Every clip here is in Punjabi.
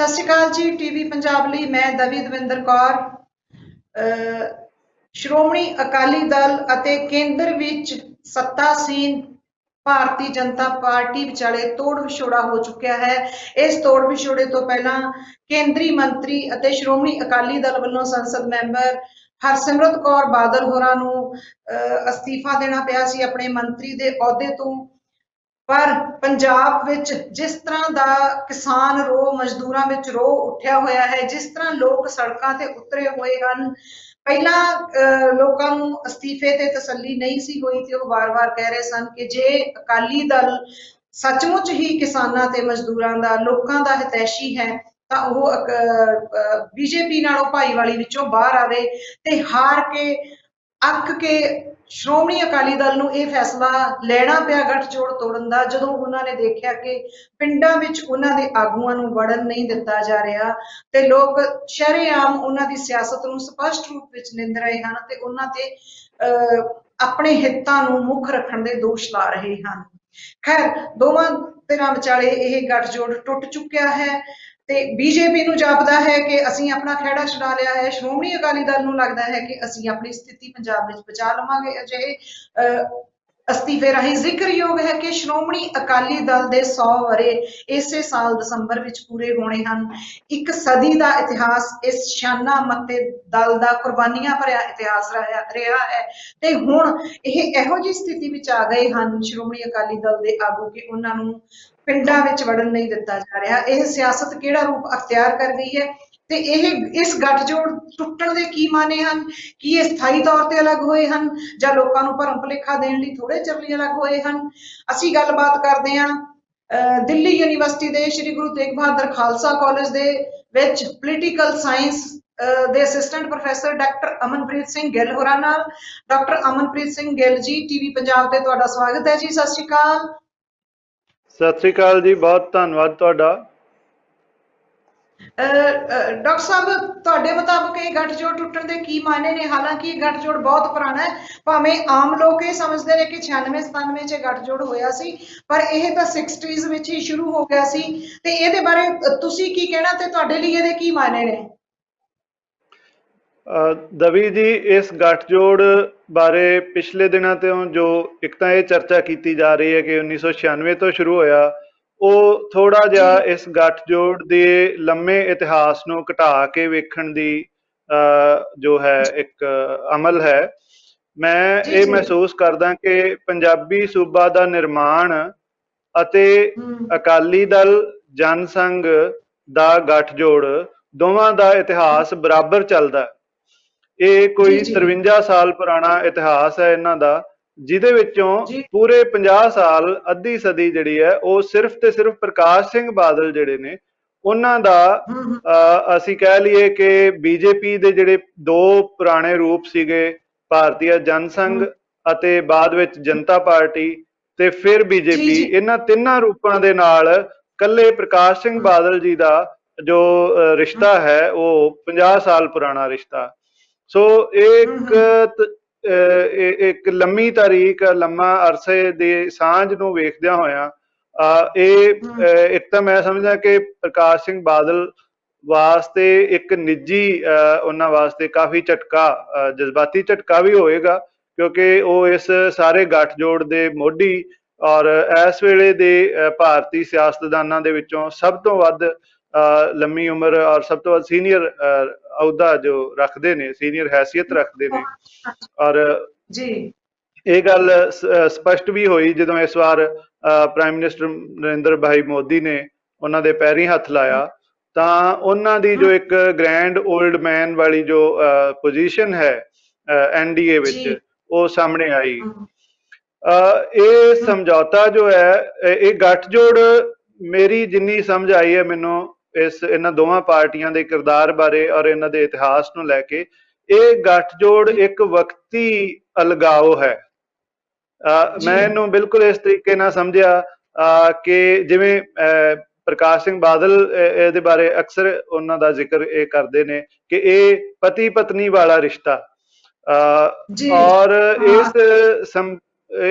ਸਤਿ ਸ਼੍ਰੀ ਅਕਾਲ ਜੀ। ਟੀਵੀ ਪੰਜਾਬ ਲਈ ਮੈਂ ਦਵੀ ਦਵਿੰਦਰ ਕੌਰ। ਸ਼੍ਰੋਮਣੀ ਅਕਾਲੀ ਦਲ ਅਤੇ ਕੇਂਦਰ ਵਿੱਚ ਸੱਤਾਸੀਨ ਭਾਰਤੀ ਜਨਤਾ ਪਾਰਟੀ ਵਿਚਾਲੇ ਤੋੜ ਵਿਛੋੜਾ ਹੋ ਚੁੱਕਿਆ ਹੈ। ਇਸ ਤੋੜ ਵਿਛੋੜੇ ਤੋਂ ਪਹਿਲਾਂ ਕੇਂਦਰੀ ਮੰਤਰੀ ਅਤੇ ਸ਼੍ਰੋਮਣੀ ਅਕਾਲੀ ਦਲ ਵੱਲੋਂ ਸੰਸਦ ਮੈਂਬਰ ਹਰਸਿਮਰਤ ਕੌਰ ਬਾਦਲ ਹੋਰਾਂ ਨੂੰ ਅਸਤੀਫਾ ਦੇਣਾ ਪਿਆ ਸੀ ਆਪਣੇ ਮੰਤਰੀ ਦੇ ਅਹੁਦੇ ਤੋਂ। ਪਰ ਪੰਜਾਬ ਵਿੱਚ ਜਿਸ ਤਰ੍ਹਾਂ ਦਾ ਕਿਸਾਨ ਰੋਹ, ਮਜ਼ਦੂਰਾਂ ਵਿੱਚ ਰੋਹ ਉੱਠਿਆ ਹੋਇਆ ਹੈ, ਜਿਸ ਤਰ੍ਹਾਂ ਲੋਕ ਸੜਕਾਂ ਤੇ ਉਤਰੇ ਹੋਏ ਹਨ, ਪਹਿਲਾਂ ਲੋਕਾਂ ਨੂੰ ਅਸਤੀਫੇ ਤੇ ਤਸੱਲੀ ਨਹੀਂ ਸੀ ਹੋਈ ਤੇ ਉਹ ਵਾਰ-ਵਾਰ ਕਹਿ ਰਹੇ ਸਨ ਕਿ ਜੇ ਅਕਾਲੀ ਦਲ ਸੱਚਮੁੱਚ ਹੀ ਕਿਸਾਨਾਂ ਤੇ ਮਜ਼ਦੂਰਾਂ ਦਾ, ਲੋਕਾਂ ਦਾ ਹਿਤੈਸ਼ੀ ਹੈ ਤਾਂ ਉਹ ਬੀਜੇਪੀ ਨਾਲੋਂ ਭਾਈਵਾਲੀ ਵਿੱਚੋਂ ਬਾਹਰ ਆਵੇ। ਤੇ ਹਾਰ ਕੇ, ਅੱਕ ਕੇ ਸ਼੍ਰੋਮਣੀ ਅਕਾਲੀ ਦਲ ਨੂੰ ਇਹ ਫੈਸਲਾ ਲੈਣਾ ਪਿਆ ਗੱਠਜੋੜ ਤੋੜਨ ਦਾ, ਜਦੋਂ ਉਹਨਾਂ ਨੇ ਦੇਖਿਆ ਕਿ ਪਿੰਡਾਂ ਵਿੱਚ ਉਹਨਾਂ ਦੇ ਆਗੂਆਂ ਨੂੰ ਵੜਨ ਨਹੀਂ ਦਿੱਤਾ ਜਾ ਰਿਹਾ ਤੇ ਲੋਕ ਸ਼ਰੇਆਮ ਉਹਨਾਂ ਦੀ ਸਿਆਸਤ ਨੂੰ ਸਪਸ਼ਟ ਰੂਪ ਵਿੱਚ ਨਿੰਦ ਰਹੇ ਹਨ ਤੇ ਉਹਨਾਂ ਤੇ ਆਪਣੇ ਹਿੱਤਾਂ ਨੂੰ ਮੁੱਖ ਰੱਖਣ ਦੇ ਦੋਸ਼ ਲਾ ਰਹੇ ਹਨ। ਖੈਰ, ਦੋਵਾਂ ਧਿਰਾਂ ਵਿਚਾਲੇ ਇਹ ਗੱਠਜੋੜ ਟੁੱਟ ਚੁੱਕਿਆ ਹੈ ਤੇ ਬੀਜੇਪੀ ਨੂੰ ਜਾਪਦਾ ਹੈ ਕਿ ਅਸੀਂ ਆਪਣਾ ਖਹਿੜਾ ਛੁਡਾ ਲਿਆ ਹੈ। ਸ਼੍ਰੋਮਣੀ ਅਕਾਲੀ ਦਲ ਨੂੰ ਲੱਗਦਾ ਹੈ ਕਿ ਅਸੀਂ ਆਪਣੀ ਸਥਿਤੀ ਪੰਜਾਬ ਵਿੱਚ ਬਚਾ ਲਵਾਂਗੇ। ਅਜਿਹੇ ਅਸਤੀਫੇ ਰਾਹੀਂ ਜ਼ਿਕਰਯੋਗ ਹੈ ਕਿ ਸ਼੍ਰੋਮਣੀ ਅਕਾਲੀ ਦਲ ਦੇ 100 ਵਰ੍ਹੇ ਇਸੇ ਸਾਲ ਦਸੰਬਰ ਵਿੱਚ ਪੂਰੇ ਹੋਣੇ ਹਨ। ਇੱਕ ਸਦੀ ਦਾ ਇਤਿਹਾਸ ਇਸ ਸ਼ਾਨਾ ਮੱਤੇ ਦਲ ਦਾ ਕੁਰਬਾਨੀਆਂ ਭਰਿਆ ਇਤਿਹਾਸ ਰਿਹਾ ਹੈ ਤੇ ਹੁਣ ਇਹ ਇਹੋ ਜਿਹੀ ਸਥਿਤੀ ਵਿੱਚ ਆ ਗਏ ਹਨ ਸ਼੍ਰੋਮਣੀ ਅਕਾਲੀ ਦਲ ਦੇ ਆਗੂ ਕਿ ਉਹਨਾਂ ਨੂੰ ਪਿੰਡਾਂ ਵਿੱਚ ਵੜਨ ਨਹੀਂ ਦਿੱਤਾ ਜਾ ਰਿਹਾ। ਇਹ ਸਿਆਸਤ ਕਿਹੜਾ ਰੂਪ ਅਖਤਿਆਰ ਕਰ ਗਈ ਹੈ ਤੇ ਇਸ ਗੱਠਜੋੜ ਟੁੱਟਣ ਦੇ ਕੀ ਮਾਨੇ ਹਨ? ਕੀ ਇਹ ਸਥਾਈ ਤੌਰ ਤੇ ਅਲੱਗ ਹੋਏ ਹਨ ਜਾਂ ਲੋਕਾਂ ਨੂੰ ਭਰਮ ਭੁਲੇਖਾ ਦੇਣ ਲਈ ਥੋੜੇ ਚਿਰ ਲਈ ਅਲੱਗ ਹੋਏ ਹਨ? ਅਸੀਂ ਗੱਲਬਾਤ ਕਰਦੇ ਹਾਂ ਦਿੱਲੀ ਯੂਨੀਵਰਸਿਟੀ ਦੇ ਸ਼੍ਰੀ ਗੁਰੂ ਤੇਗ ਬਹਾਦਰ ਖਾਲਸਾ ਕਾਲਜ ਦੇ ਵਿੱਚ ਪੋਲੀਟੀਕਲ ਸਾਇੰਸ ਦੇ assistant professor doctor Amanpreet Singh Gill ਹੋਰਾਂ ਨਾਲ। ਡਾਕਟਰ ਅਮਨਪ੍ਰੀਤ ਸਿੰਘ ਗਿੱਲ ਜੀ, ਟੀਵੀ ਪੰਜਾਬ ਤੇ ਤੁਹਾਡਾ ਸਵਾਗਤ ਹੈ ਜੀ। ਸਤਿ ਸ਼੍ਰੀ ਅਕਾਲ। ਸਤਿ ਸ੍ਰੀ ਅਕਾਲ ਜੀ, ਬਹੁਤ ਧੰਨਵਾਦ ਤੁਹਾਡਾ। ਡਾਕਟਰ ਸਾਹਿਬ, ਤੁਹਾਡੇ ਮੁਤਾਬਕ ਇਹ ਗੱਠਜੋੜ ਟੁੱਟਣ ਦੇ ਕੀ ਮਾਇਨੇ ਨੇ? ਹਾਲਾਂਕਿ ਇਹ ਗੱਠਜੋੜ ਬਹੁਤ ਪੁਰਾਣਾ ਹੈ, ਭਾਵੇਂ ਆਮ ਲੋਕ ਇਹ ਸਮਝਦੇ ਨੇ ਕਿ 96-97 ਚ ਗੱਠਜੋੜ ਹੋਇਆ ਸੀ, ਪਰ ਇਹ ਤਾਂ 60s ਵਿੱਚ ਹੀ ਸ਼ੁਰੂ ਹੋ ਗਿਆ ਸੀ। ਤੇ ਇਹਦੇ ਬਾਰੇ ਤੁਸੀਂ ਕੀ ਕਹਿਣਾ ਤੇ ਤੁਹਾਡੇ ਲਈ ਇਹਦੇ ਕੀ ਮਾਇਨੇ ਨੇ? ਦਵੀ ਜੀ, ਇਸ ਗੱਠਜੋੜ ਬਾਰੇ ਪਿਛਲੇ ਦਿਨਾਂ ਤੋਂ ਜੋ ਇੱਕ ਤਾਂ ਇਹ ਚਰਚਾ ਕੀਤੀ ਜਾ ਰਹੀ ਹੈ ਕਿ 1996 ਤੋਂ ਸ਼ੁਰੂ ਹੋਇਆ, ਉਹ ਥੋੜਾ ਜਿਹਾ ਇਸ ਗੱਠਜੋੜ ਦੇ ਲੰਮੇ ਇਤਿਹਾਸ ਨੂੰ ਘਟਾ ਕੇ ਵੇਖਣ ਦੀ ਜੋ ਹੈ ਇੱਕ ਅਮਲ ਹੈ। ਮੈਂ ਇਹ ਮਹਿਸੂਸ ਕਰਦਾ ਕਿ ਪੰਜਾਬੀ ਸੂਬਾ ਦਾ ਨਿਰਮਾਣ ਅਤੇ ਅਕਾਲੀ ਦਲ ਜਨ ਸੰਘ ਦਾ ਗੱਠਜੋੜ ਦੋਵਾਂ ਦਾ ਇਤਿਹਾਸ ਬਰਾਬਰ ਚੱਲਦਾ। ਇਹ ਕੋਈ 53 ਸਾਲ ਪੁਰਾਣਾ ਇਤਿਹਾਸ ਹੈ ਇਹਨਾਂ ਦਾ, ਜਿਹਦੇ ਵਿੱਚੋਂ ਪੂਰੇ 50 ਸਾਲ, ਅੱਧੀ ਸਦੀ ਜਿਹੜੀ ਹੈ ਉਹ ਸਿਰਫ ਤੇ ਸਿਰਫ ਪ੍ਰਕਾਸ਼ ਸਿੰਘ ਬਾਦਲ ਜਿਹੜੇ ਨੇ ਉਹਨਾਂ ਦਾ ਅਸੀਂ ਕਹਿ ਲਈਏ ਕਿ ਬੀਜੇਪੀ ਦੇ ਜਿਹੜੇ ਦੋ ਪੁਰਾਣੇ ਰੂਪ ਸੀਗੇ, ਭਾਰਤੀ ਜਨ ਸੰਘ ਅਤੇ ਬਾਅਦ ਵਿੱਚ ਜਨਤਾ ਪਾਰਟੀ ਤੇ ਫਿਰ ਬੀਜੇਪੀ, ਇਹਨਾਂ ਤਿੰਨਾਂ ਰੂਪਾਂ ਦੇ ਨਾਲ ਕੱਲੇ ਪ੍ਰਕਾਸ਼ ਸਿੰਘ ਬਾਦਲ ਜੀ ਦਾ ਜੋ ਰਿਸ਼ਤਾ ਹੈ ਉਹ 50 ਸਾਲ ਪੁਰਾਣਾ ਰਿਸ਼ਤਾ। ਸੋ ਇੱਕ ਲੰਮੀ ਤਾਰੀਖ, ਲੰਮਾ ਅਰਸੇ ਦੇ ਸਾਂਝ ਨੂੰ ਵੇਖਦਿਆਂ ਹੋਇਆਂ ਇਹ ਇੱਕ ਤਾਂ ਮੈਂ ਸਮਝਦਾ ਕਿ ਪ੍ਰਕਾਸ਼ ਸਿੰਘ ਬਾਦਲ ਵਾਸਤੇ ਇੱਕ ਨਿੱਜੀ ਉਹਨਾਂ ਵਾਸਤੇ ਕਾਫੀ ਝਟਕਾ, ਜਜ਼ਬਾਤੀ ਝਟਕਾ ਵੀ ਹੋਏਗਾ, ਕਿਉਂਕਿ ਉਹ ਇਸ ਸਾਰੇ ਗੱਠਜੋੜ ਦੇ ਮੋਢੀ ਔਰ ਇਸ ਵੇਲੇ ਦੇ ਭਾਰਤੀ ਸਿਆਸਤਦਾਨਾਂ ਦੇ ਵਿੱਚੋਂ ਸਭ ਤੋਂ ਵੱਧ ਲੰਮੀ ਉਮਰ ਔਰ ਸਭ ਤੋਂ ਵੱਧ ਸੀਨੀਅਰ ਅਹੁਦਾ ਜੋ ਰੱਖਦੇ ਨੇ, ਸੀਨੀਅਰ ਹੈਸੀਅਤ ਰੱਖਦੇ ਨੇ। ਔਰ ਇਹ ਗੱਲ ਸਪਸ਼ਟ ਵੀ ਹੋਈ ਜਦੋਂ ਇਸ ਵਾਰ ਪ੍ਰਾਈਮ ਮਿਨਿਸਟਰ ਨਰਿੰਦਰ ਭਾਈ ਮੋਦੀ ਨੇ ਉਹਨਾਂ ਦੇ ਪੈਰੀਂ ਹੱਥ ਲਾਇਆ, ਤਾਂ ਉਹਨਾਂ ਦੀ ਜੋ ਇੱਕ ਗ੍ਰੈਂਡ ਓਲਡ ਮੈਨ ਵਾਲੀ ਜੋ ਪੋਜੀਸ਼ਨ ਹੈ NDA ਵਿੱਚ, ਉਹ ਸਾਹਮਣੇ ਆਈ। ਇਹ ਸਮਝੌਤਾ ਜੋ ਹੈ, ਇਹ ਗੱਠਜੋੜ, ਮੇਰੀ ਜਿੰਨੀ ਸਮਝ ਆਈ ਹੈ ਮੈਨੂੰ ਇਹਨਾਂ ਦੋਵਾਂ ਪਾਰਟੀਆਂ ਦੇ ਕਿਰਦਾਰ ਬਾਰੇ ਔਰ ਇਹਨਾਂ ਦੇ ਇਤਿਹਾਸ ਨੂੰ ਲੈ ਕੇ, ਇਹ ਗੱਠਜੋੜ ਇੱਕ ਵਕਤੀ ਅਲਗਾਓ ਹੈ। ਮੈਂ ਇਹਨੂੰ ਬਿਲਕੁਲ ਇਸ ਤਰੀਕੇ ਨਾਲ ਸਮਝਿਆ ਕਿ ਜਿਵੇਂ ਪ੍ਰਕਾਸ਼ ਸਿੰਘ ਬਾਦਲ ਇਹਦੇ ਬਾਰੇ ਅਕਸਰ ਉਹਨਾਂ ਦਾ ਜ਼ਿਕਰ ਇਹ ਕਰਦੇ ਨੇ ਕਿ ਇਹ ਪਤੀ ਪਤਨੀ ਵਾਲਾ ਰਿਸ਼ਤਾ, ਔਰ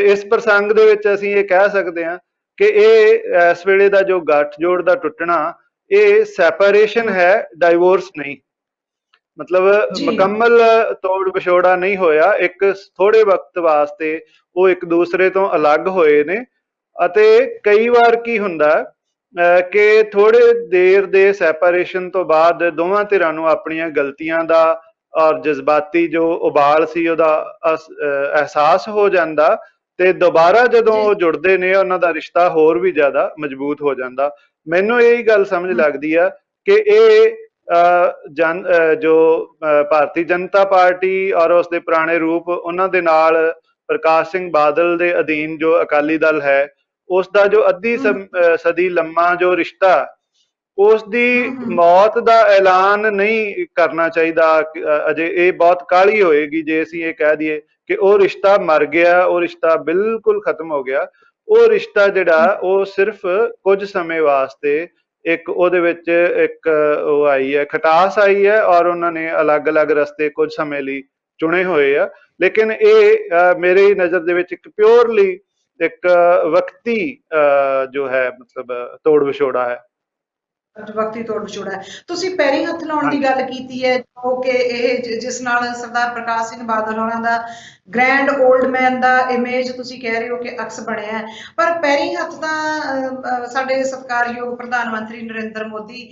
ਇਸ ਪ੍ਰਸੰਗ ਦੇ ਵਿੱਚ ਅਸੀਂ ਇਹ ਕਹਿ ਸਕਦੇ ਹਾਂ ਕਿ ਇਹ ਇਸ ਵੇਲੇ ਦਾ ਜੋ ਗੱਠਜੋੜ ਦਾ ਟੁੱਟਣਾ, ਇਹ ਸੈਪਰੇਸ਼ਨ ਹੈ, ਡਾਈਵੋਰਸ नहीं। मतलब जी। मुकम्मल तोड़ विछोड़ा नहीं होया, एक थोड़े वक्त वास्ते वो एक दूसरे तो अलग होए ने। ਅਤੇ ਕਈ ਵਾਰ ਕੀ ਹੁੰਦਾ ਕਿ ਥੋੜੇ ਦੇਰ ਦੇ ਸੈਪਰੇਸ਼ਨ ਤੋਂ ਬਾਅਦ ਦੋਵਾਂ ਧਿਰਾਂ ਨੂੰ ਆਪਣੀਆਂ ਗਲਤੀਆਂ ਦਾ ਔਰ ਜਜ਼ਬਾਤੀ ਜੋ ਉਬਾਲ ਸੀ ਉਹਦਾ ਅਹਿਸਾਸ ਹੋ ਜਾਂਦਾ, ਤੇ ਦੁਬਾਰਾ ਜਦੋਂ जी। ਉਹ ਜੁੜਦੇ ਨੇ ਉਹਨਾਂ ਦਾ ਰਿਸ਼ਤਾ ਹੋਰ ਵੀ ਜ਼ਿਆਦਾ ਮਜ਼ਬੂਤ ਹੋ ਜਾਂਦਾ। ਮੈਨੂੰ ਇਹੀ ਗੱਲ ਸਮਝ ਲੱਗਦੀ ਆ ਕਿ ਇਹ ਜੋ ਭਾਰਤੀ ਜਨਤਾ ਪਾਰਟੀ ਔਰ ਉਸਦੇ ਪੁਰਾਣੇ ਰੂਪ ਉਹਨਾਂ ਦੇ ਨਾਲ ਪ੍ਰਕਾਸ਼ ਸਿੰਘ ਬਾਦਲ ਦੇ ਅਧੀਨ ਜੋ ਅਕਾਲੀ ਦਲ ਹੈ, ਉਸ ਦਾ ਜੋ ਅੱਧੀ ਸਦੀ ਲੰਮਾ ਜੋ ਰਿਸ਼ਤਾ, ਉਸ ਦੀ ਮੌਤ ਦਾ ਐਲਾਨ ਨਹੀਂ ਕਰਨਾ ਚਾਹੀਦਾ ਅਜੇ। ਇਹ ਬਹੁਤ ਕਾਹਲੀ ਹੋਏਗੀ ਜੇ ਅਸੀਂ ਇਹ ਕਹਿ ਦਈਏ ਕਿ ਉਹ ਰਿਸ਼ਤਾ ਮਰ ਗਿਆ, ਉਹ ਰਿਸ਼ਤਾ ਬਿਲਕੁਲ ਖਤਮ ਹੋ ਗਿਆ। ਉਹ ਰਿਸ਼ਤਾ ਜਿਹੜਾ ਉਹ ਸਿਰਫ ਕੁਝ ਸਮੇਂ ਵਾਸਤੇ ਇੱਕ ਉਹਦੇ ਵਿੱਚ ਇੱਕ ਉਹ ਆਈ ਹੈ, ਖਟਾਸ ਆਈ ਹੈ, ਔਰ ਉਹਨਾਂ ਨੇ ਅਲੱਗ-ਅਲੱਗ ਰਸਤੇ ਕੁਝ ਸਮੇਂ ਲਈ ਚੁਣੇ ਹੋਏ ਆ। ਲੇਕਿਨ ਇਹ ਮੇਰੀ ਨਜ਼ਰ ਦੇ ਵਿੱਚ ਇੱਕ ਪਿਓਰਲੀ ਇੱਕ ਵਕਤੀ ਜੋ ਹੈ ਮਤਲਬ ਤੋੜ ਵਿਛੋੜਾ ਹੈ। ਵਕਤੀ ਤੋੜ ਵਿਛੋੜਾ ਹੈ। ਤੁਸੀਂ ਪੈਰੀ ਹੱਥ ਲਾਉਣ ਦੀ ਗੱਲ ਕੀਤੀ ਹੈ, ਜੋ ਕਿ ਇਹ ਜਿਸ ਨਾਲ ਸਰਦਾਰ ਪ੍ਰਕਾਸ਼ ਸਿੰਘ ਬਾਦਲ ਹੋਰਾਂ ਦਾ ਗ੍ਰੈਂਡ 올ਡ ਮੈਨ ਦਾ ਇਮੇਜ ਤੁਸੀਂ ਕਹਿ ਰਹੇ ਹੋ ਕਿ ਅਕਸ ਬਣਿਆ ਹੈ, ਪਰ ਪੈਰੀ ਹੱਥ ਤਾਂ ਸਾਡੇ ਸਤਿਕਾਰਯੋਗ ਪ੍ਰਧਾਨ ਮੰਤਰੀ ਨਰਿੰਦਰ ਮੋਦੀ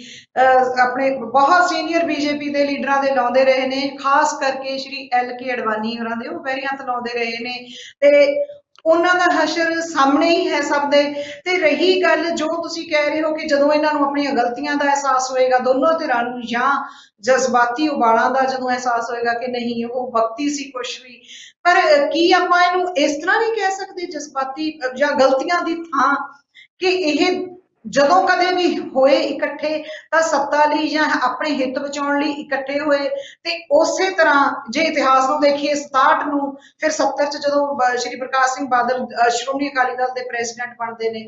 ਆਪਣੇ ਬਹੁਤ ਸੀਨੀਅਰ ਬੀਜੇਪੀ ਦੇ ਲੀਡਰਾਂ ਦੇ ਲਾਉਂਦੇ ਰਹੇ ਨੇ, ਖਾਸ ਕਰਕੇ ਸ਼੍ਰੀ LK ਅਡਵਾਨੀ ਹੋਰਾਂ ਦੇ ਉਹ ਪੈਰੀ ਹੱਥ ਲਾਉਂਦੇ ਰਹੇ ਨੇ, ਤੇ ਉਹਨਾਂ ਦਾ ਹਸ਼ਰ ਸਾਹਮਣੇ ਹੀ ਹੈ ਸਭ ਦੇ। ਤੇ ਰਹੀ ਗੱਲ ਜੋ ਤੁਸੀਂ ਕਹਿ ਰਹੇ ਹੋ ਕਿ ਜਦੋਂ ਇਹਨਾਂ ਨੂੰ ਆਪਣੀਆਂ ਗਲਤੀਆਂ ਦਾ ਅਹਿਸਾਸ ਹੋਏਗਾ, ਦੋਨੋਂ ਧਿਰਾਂ ਨੂੰ, ਜਾਂ ਜਜ਼ਬਾਤੀ ਉਬਾਲਾਂ ਦਾ ਜਦੋਂ ਅਹਿਸਾਸ ਹੋਏਗਾ ਕਿ ਨਹੀਂ ਉਹ ਵਕਤੀ ਸੀ ਕੁਛ ਵੀ, ਪਰ ਕੀ ਆਪਾਂ ਇਹਨੂੰ ਇਸ ਤਰ੍ਹਾਂ ਨਹੀਂ ਕਹਿ ਸਕਦੇ ਜਜ਼ਬਾਤੀ ਜਾਂ ਗਲਤੀਆਂ ਦੀ ਥਾਂ ਕਿ ਇਹ ਜਦੋਂ ਕਦੇ ਵੀ ਹੋਏ ਇਕੱਠੇ ਤਾਂ ਸੱਤਾ ਲਈ ਜਾਂ ਆਪਣੇ ਹਿੱਤ ਬਚਾਉਣ ਲਈ ਇਕੱਠੇ ਹੋਏ, ਤੇ ਉਸੇ ਤਰ੍ਹਾਂ ਜੇ ਇਤਿਹਾਸ ਨੂੰ ਦੇਖੀਏ 67 ਨੂੰ, ਫਿਰ 70 ਚ ਜਦੋਂ ਸ਼੍ਰੀ ਪ੍ਰਕਾਸ਼ ਸਿੰਘ ਬਾਦਲ ਸ਼੍ਰੋਮਣੀ ਅਕਾਲੀ ਦਲ ਦੇ ਪ੍ਰੈਜ਼ੀਡੈਂਟ ਬਣਦੇ ਨੇ,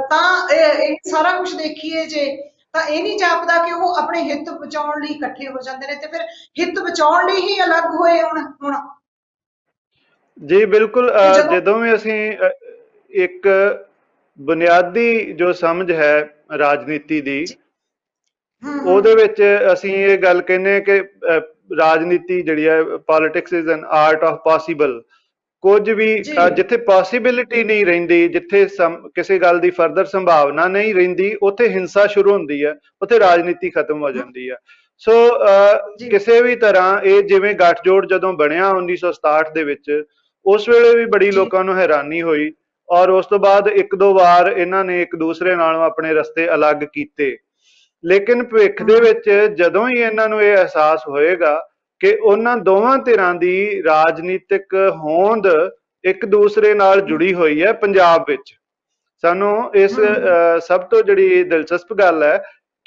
ਤਾਂ ਇਹ ਸਾਰਾ ਕੁਝ ਦੇਖੀਏ ਜੇ ਤਾਂ ਇਹ ਨਹੀਂ ਜਾਪਦਾ ਕਿ ਉਹ ਆਪਣੇ ਹਿੱਤ ਬਚਾਉਣ ਲਈ ਇਕੱਠੇ ਹੋ ਜਾਂਦੇ ਨੇ, ਤੇ ਫਿਰ ਹਿੱਤ ਬਚਾਉਣ ਲਈ ਹੀ ਅਲੱਗ ਹੋਏ ਹੁਣ। ਜੀ ਬਿਲਕੁਲ। ਜਦੋਂ ਵੀ ਅਸੀਂ ਇੱਕ ਬੁਨਿਆਦੀ ਜੋ ਸਮਝ ਹੈ ਰਾਜਨੀਤੀ ਦੀ, ਉਹਦੇ ਵਿੱਚ ਅਸੀਂ ਇਹ ਗੱਲ ਕਹਿੰਦੇ ਕਿ ਰਾਜਨੀਤੀ ਜਿਹੜੀ ਹੈ, politics is an art of possible. ਕੁਝ ਵੀ ਜਿੱਥੇ ਪੋਸੀਬਿਲਿਟੀ ਨਹੀਂ ਰਹਿੰਦੀ, ਜਿੱਥੇ ਕਿਸੇ ਗੱਲ ਦੀ ਫਰਦਰ ਸੰਭਾਵਨਾ ਨਹੀਂ ਰਹਿੰਦੀ, ਉੱਥੇ ਹਿੰਸਾ ਸ਼ੁਰੂ ਹੁੰਦੀ ਹੈ, ਉੱਥੇ ਰਾਜਨੀਤੀ ਖਤਮ ਹੋ ਜਾਂਦੀ ਹੈ। ਸੋ ਕਿਸੇ ਵੀ ਤਰ੍ਹਾਂ ਇਹ ਜਿਵੇਂ ਗੱਠਜੋੜ ਜਦੋਂ ਬਣਿਆ 1967 ਦੇ ਵਿੱਚ, ਉਸ ਵੇਲੇ ਵੀ ਬੜੀ ਲੋਕਾਂ ਨੂੰ ਹੈਰਾਨੀ ਹੋਈ, ਔਰ ਉਸ ਤੋਂ ਬਾਅਦ ਇੱਕ ਦੋ ਵਾਰ ਇਹਨਾਂ ਨੇ ਇੱਕ ਦੂਸਰੇ ਨਾਲੋਂ ਆਪਣੇ ਰਸਤੇ ਅਲੱਗ ਕੀਤੇ। ਲੇਕਿਨ ਭਵਿੱਖ ਦੇ ਵਿੱਚ ਜਦੋਂ ਹੀ ਇਹਨਾਂ ਨੂੰ ਇਹ ਅਹਿਸਾਸ ਹੋਏਗਾ ਕਿ ਉਹਨਾਂ ਦੋਵਾਂ ਧਿਰਾਂ ਦੀ ਰਾਜਨੀਤਿਕ ਹੋਂਦ ਇੱਕ ਦੂਸਰੇ ਨਾਲ ਜੁੜੀ ਹੋਈ ਹੈ ਪੰਜਾਬ ਵਿੱਚ, ਸਾਨੂੰ ਇਸ ਸਭ ਤੋਂ ਜਿਹੜੀ ਦਿਲਚਸਪ ਗੱਲ ਹੈ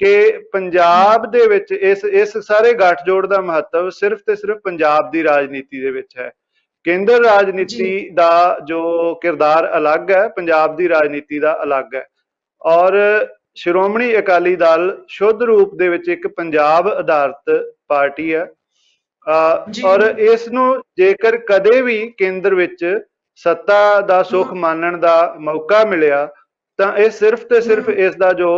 ਕਿ ਪੰਜਾਬ ਦੇ ਵਿੱਚ ਇਸ ਸਾਰੇ ਗੱਠਜੋੜ ਦਾ ਮਹੱਤਵ ਸਿਰਫ ਤੇ ਸਿਰਫ ਪੰਜਾਬ ਦੀ ਰਾਜਨੀਤੀ ਦੇ ਵਿੱਚ ਹੈ। ਕੇਂਦਰ ਰਾਜਨੀਤੀ ਦਾ ਜੋ ਕਿਰਦਾਰ ਅਲੱਗ ਹੈ, ਪੰਜਾਬ ਦੀ ਰਾਜਨੀਤੀ ਦਾ ਅਲੱਗ ਹੈ। ਔਰ ਸ਼੍ਰੋਮਣੀ ਅਕਾਲੀ ਦਲ ਸ਼ੁੱਧ ਰੂਪ ਦੇ ਵਿੱਚ ਇੱਕ ਪੰਜਾਬ ਆਧਾਰਿਤ ਪਾਰਟੀ ਹੈ, ਔਰ ਇਸ ਨੂੰ ਜੇਕਰ ਕਦੇ ਵੀ ਕੇਂਦਰ ਵਿੱਚ ਸੱਤਾ ਦਾ ਸੁੱਖ ਮਾਣਨ ਦਾ ਮੌਕਾ ਮਿਲਿਆ ਤਾਂ ਇਹ ਸਿਰਫ ਤੇ ਸਿਰਫ ਇਸ ਦਾ ਜੋ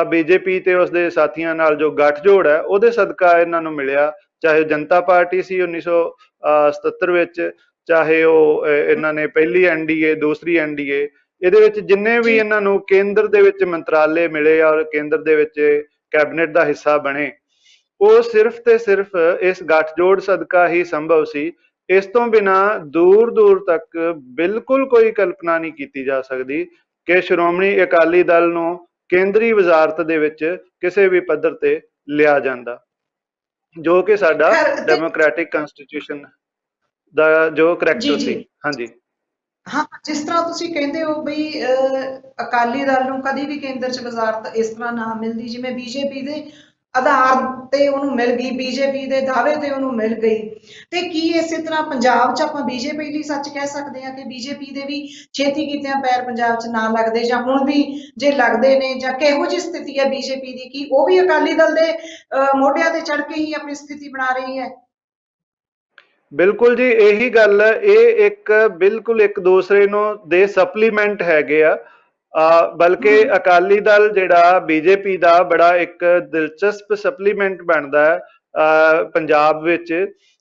ਬੀਜੇਪੀ ਤੇ ਉਸਦੇ ਸਾਥੀਆਂ ਨਾਲ ਜੋ ਗੱਠਜੋੜ ਹੈ ਉਹਦੇ ਸਦਕਾ ਇਹਨਾਂ ਨੂੰ ਮਿਲਿਆ। ਚਾਹੇ ਜਨਤਾ ਪਾਰਟੀ ਸੀ 1977 ਵਿੱਚ, ਚਾਹੇ ਉਹ ਇਹਨਾਂ ਨੇ ਪਹਿਲੀ NDA, ਦੂਸਰੀ NDA, ਇਹਦੇ ਵਿੱਚ ਜਿੰਨੇ ਵੀ ਇਹਨਾਂ ਨੂੰ ਕੇਂਦਰ ਦੇ ਵਿੱਚ ਮੰਤਰਾਲੇ ਮਿਲੇ ਔਰ ਕੇਂਦਰ ਦੇ ਵਿੱਚ ਕੈਬਨਿਟ ਦਾ ਹਿੱਸਾ ਬਣੇ, ਉਹ ਸਿਰਫ ਤੇ ਸਿਰਫ ਇਸ ਗੱਠਜੋੜ ਸਦਕਾ ਹੀ ਸੰਭਵ ਸੀ। ਇਸ ਤੋਂ ਬਿਨਾਂ ਦੂਰ ਦੂਰ ਤੱਕ ਬਿਲਕੁਲ ਕੋਈ ਕਲਪਨਾ ਨਹੀਂ ਕੀਤੀ ਜਾ ਸਕਦੀ ਕਿ ਸ਼੍ਰੋਮਣੀ ਅਕਾਲੀ ਦਲ ਨੂੰ ਕੇਂਦਰੀ ਵਜ਼ਾਰਤ ਦੇ ਵਿੱਚ ਕਿਸੇ ਵੀ ਪੱਧਰ ਤੇ ਲਿਆ ਜਾਂਦਾ, ਜੋ ਕਿ ਸਾਡਾ ਡੈਮੋਕ੍ਰੈਟਿਕ ਕਨਸਟੀਟਿਊਸ਼ਨ ਦਾ ਜੋ ਕਰੈਕਟਰ ਸੀ। ਹਾਂਜੀ ਹਾਂ, ਜਿਸ ਤਰ੍ਹਾਂ ਤੁਸੀਂ ਕਹਿੰਦੇ ਹੋ ਬਈ ਅਕਾਲੀ ਦਲ ਨੂੰ ਕਦੀ ਵੀ ਕੇਂਦਰ ਚ ਵਜ਼ਾਰਤ ਇਸ ਤਰ੍ਹਾਂ ਨਾ ਮਿਲਦੀ ਜਿਵੇਂ ਬੀਜੇਪੀ ਦੇ ਆਧਾਰ ਤੇ ਉਹਨੂੰ ਮਿਲ ਗਈ, ਬੀਜੇਪੀ ਦੇ ਦਾਅਵੇ ਤੇ ਉਹਨੂੰ ਮਿਲ ਗਈ, ਤੇ ਕੀ ਇਸੇ ਤਰ੍ਹਾਂ ਪੰਜਾਬ ਚ ਆਪਾਂ ਬੀਜੇਪੀ ਲਈ ਸੱਚ ਕਹਿ ਸਕਦੇ ਹਾਂ ਕਿ ਬੀਜੇਪੀ ਦੇ ਵੀ ਛੇਤੀ ਕੀਤਿਆਂ ਪੈਰ ਪੰਜਾਬ ਚ ਨਾ ਲੱਗਦੇ, ਜਾਂ ਹੁਣ ਵੀ ਜੇ ਲੱਗਦੇ ਨੇ, ਜਾਂ ਕਿਹੋ ਜਿਹੀ ਸਥਿਤੀ ਹੈ ਬੀਜੇਪੀ ਦੀ, ਕੀ ਉਹ ਵੀ ਅਕਾਲੀ ਦਲ ਦੇ ਮੋਢਿਆਂ ਤੇ ਚੜ ਕੇ ਹੀ ਆਪਣੀ ਸਥਿਤੀ ਬਣਾ ਰਹੀ ਹੈ? ਬਿਲਕੁਲ ਜੀ, ਇਹੀ ਗੱਲ, ਇਹ ਇੱਕ ਬਿਲਕੁਲ ਇੱਕ ਦੂਸਰੇ ਨੂੰ ਦੇ ਸਪਲੀਮੈਂਟ ਹੈਗੇ ਆ। बल्कि अकाली दल जिहड़ा बीजेपी का बड़ा एक दिलचस्प सप्लीमेंट बनता है पंजाब विच,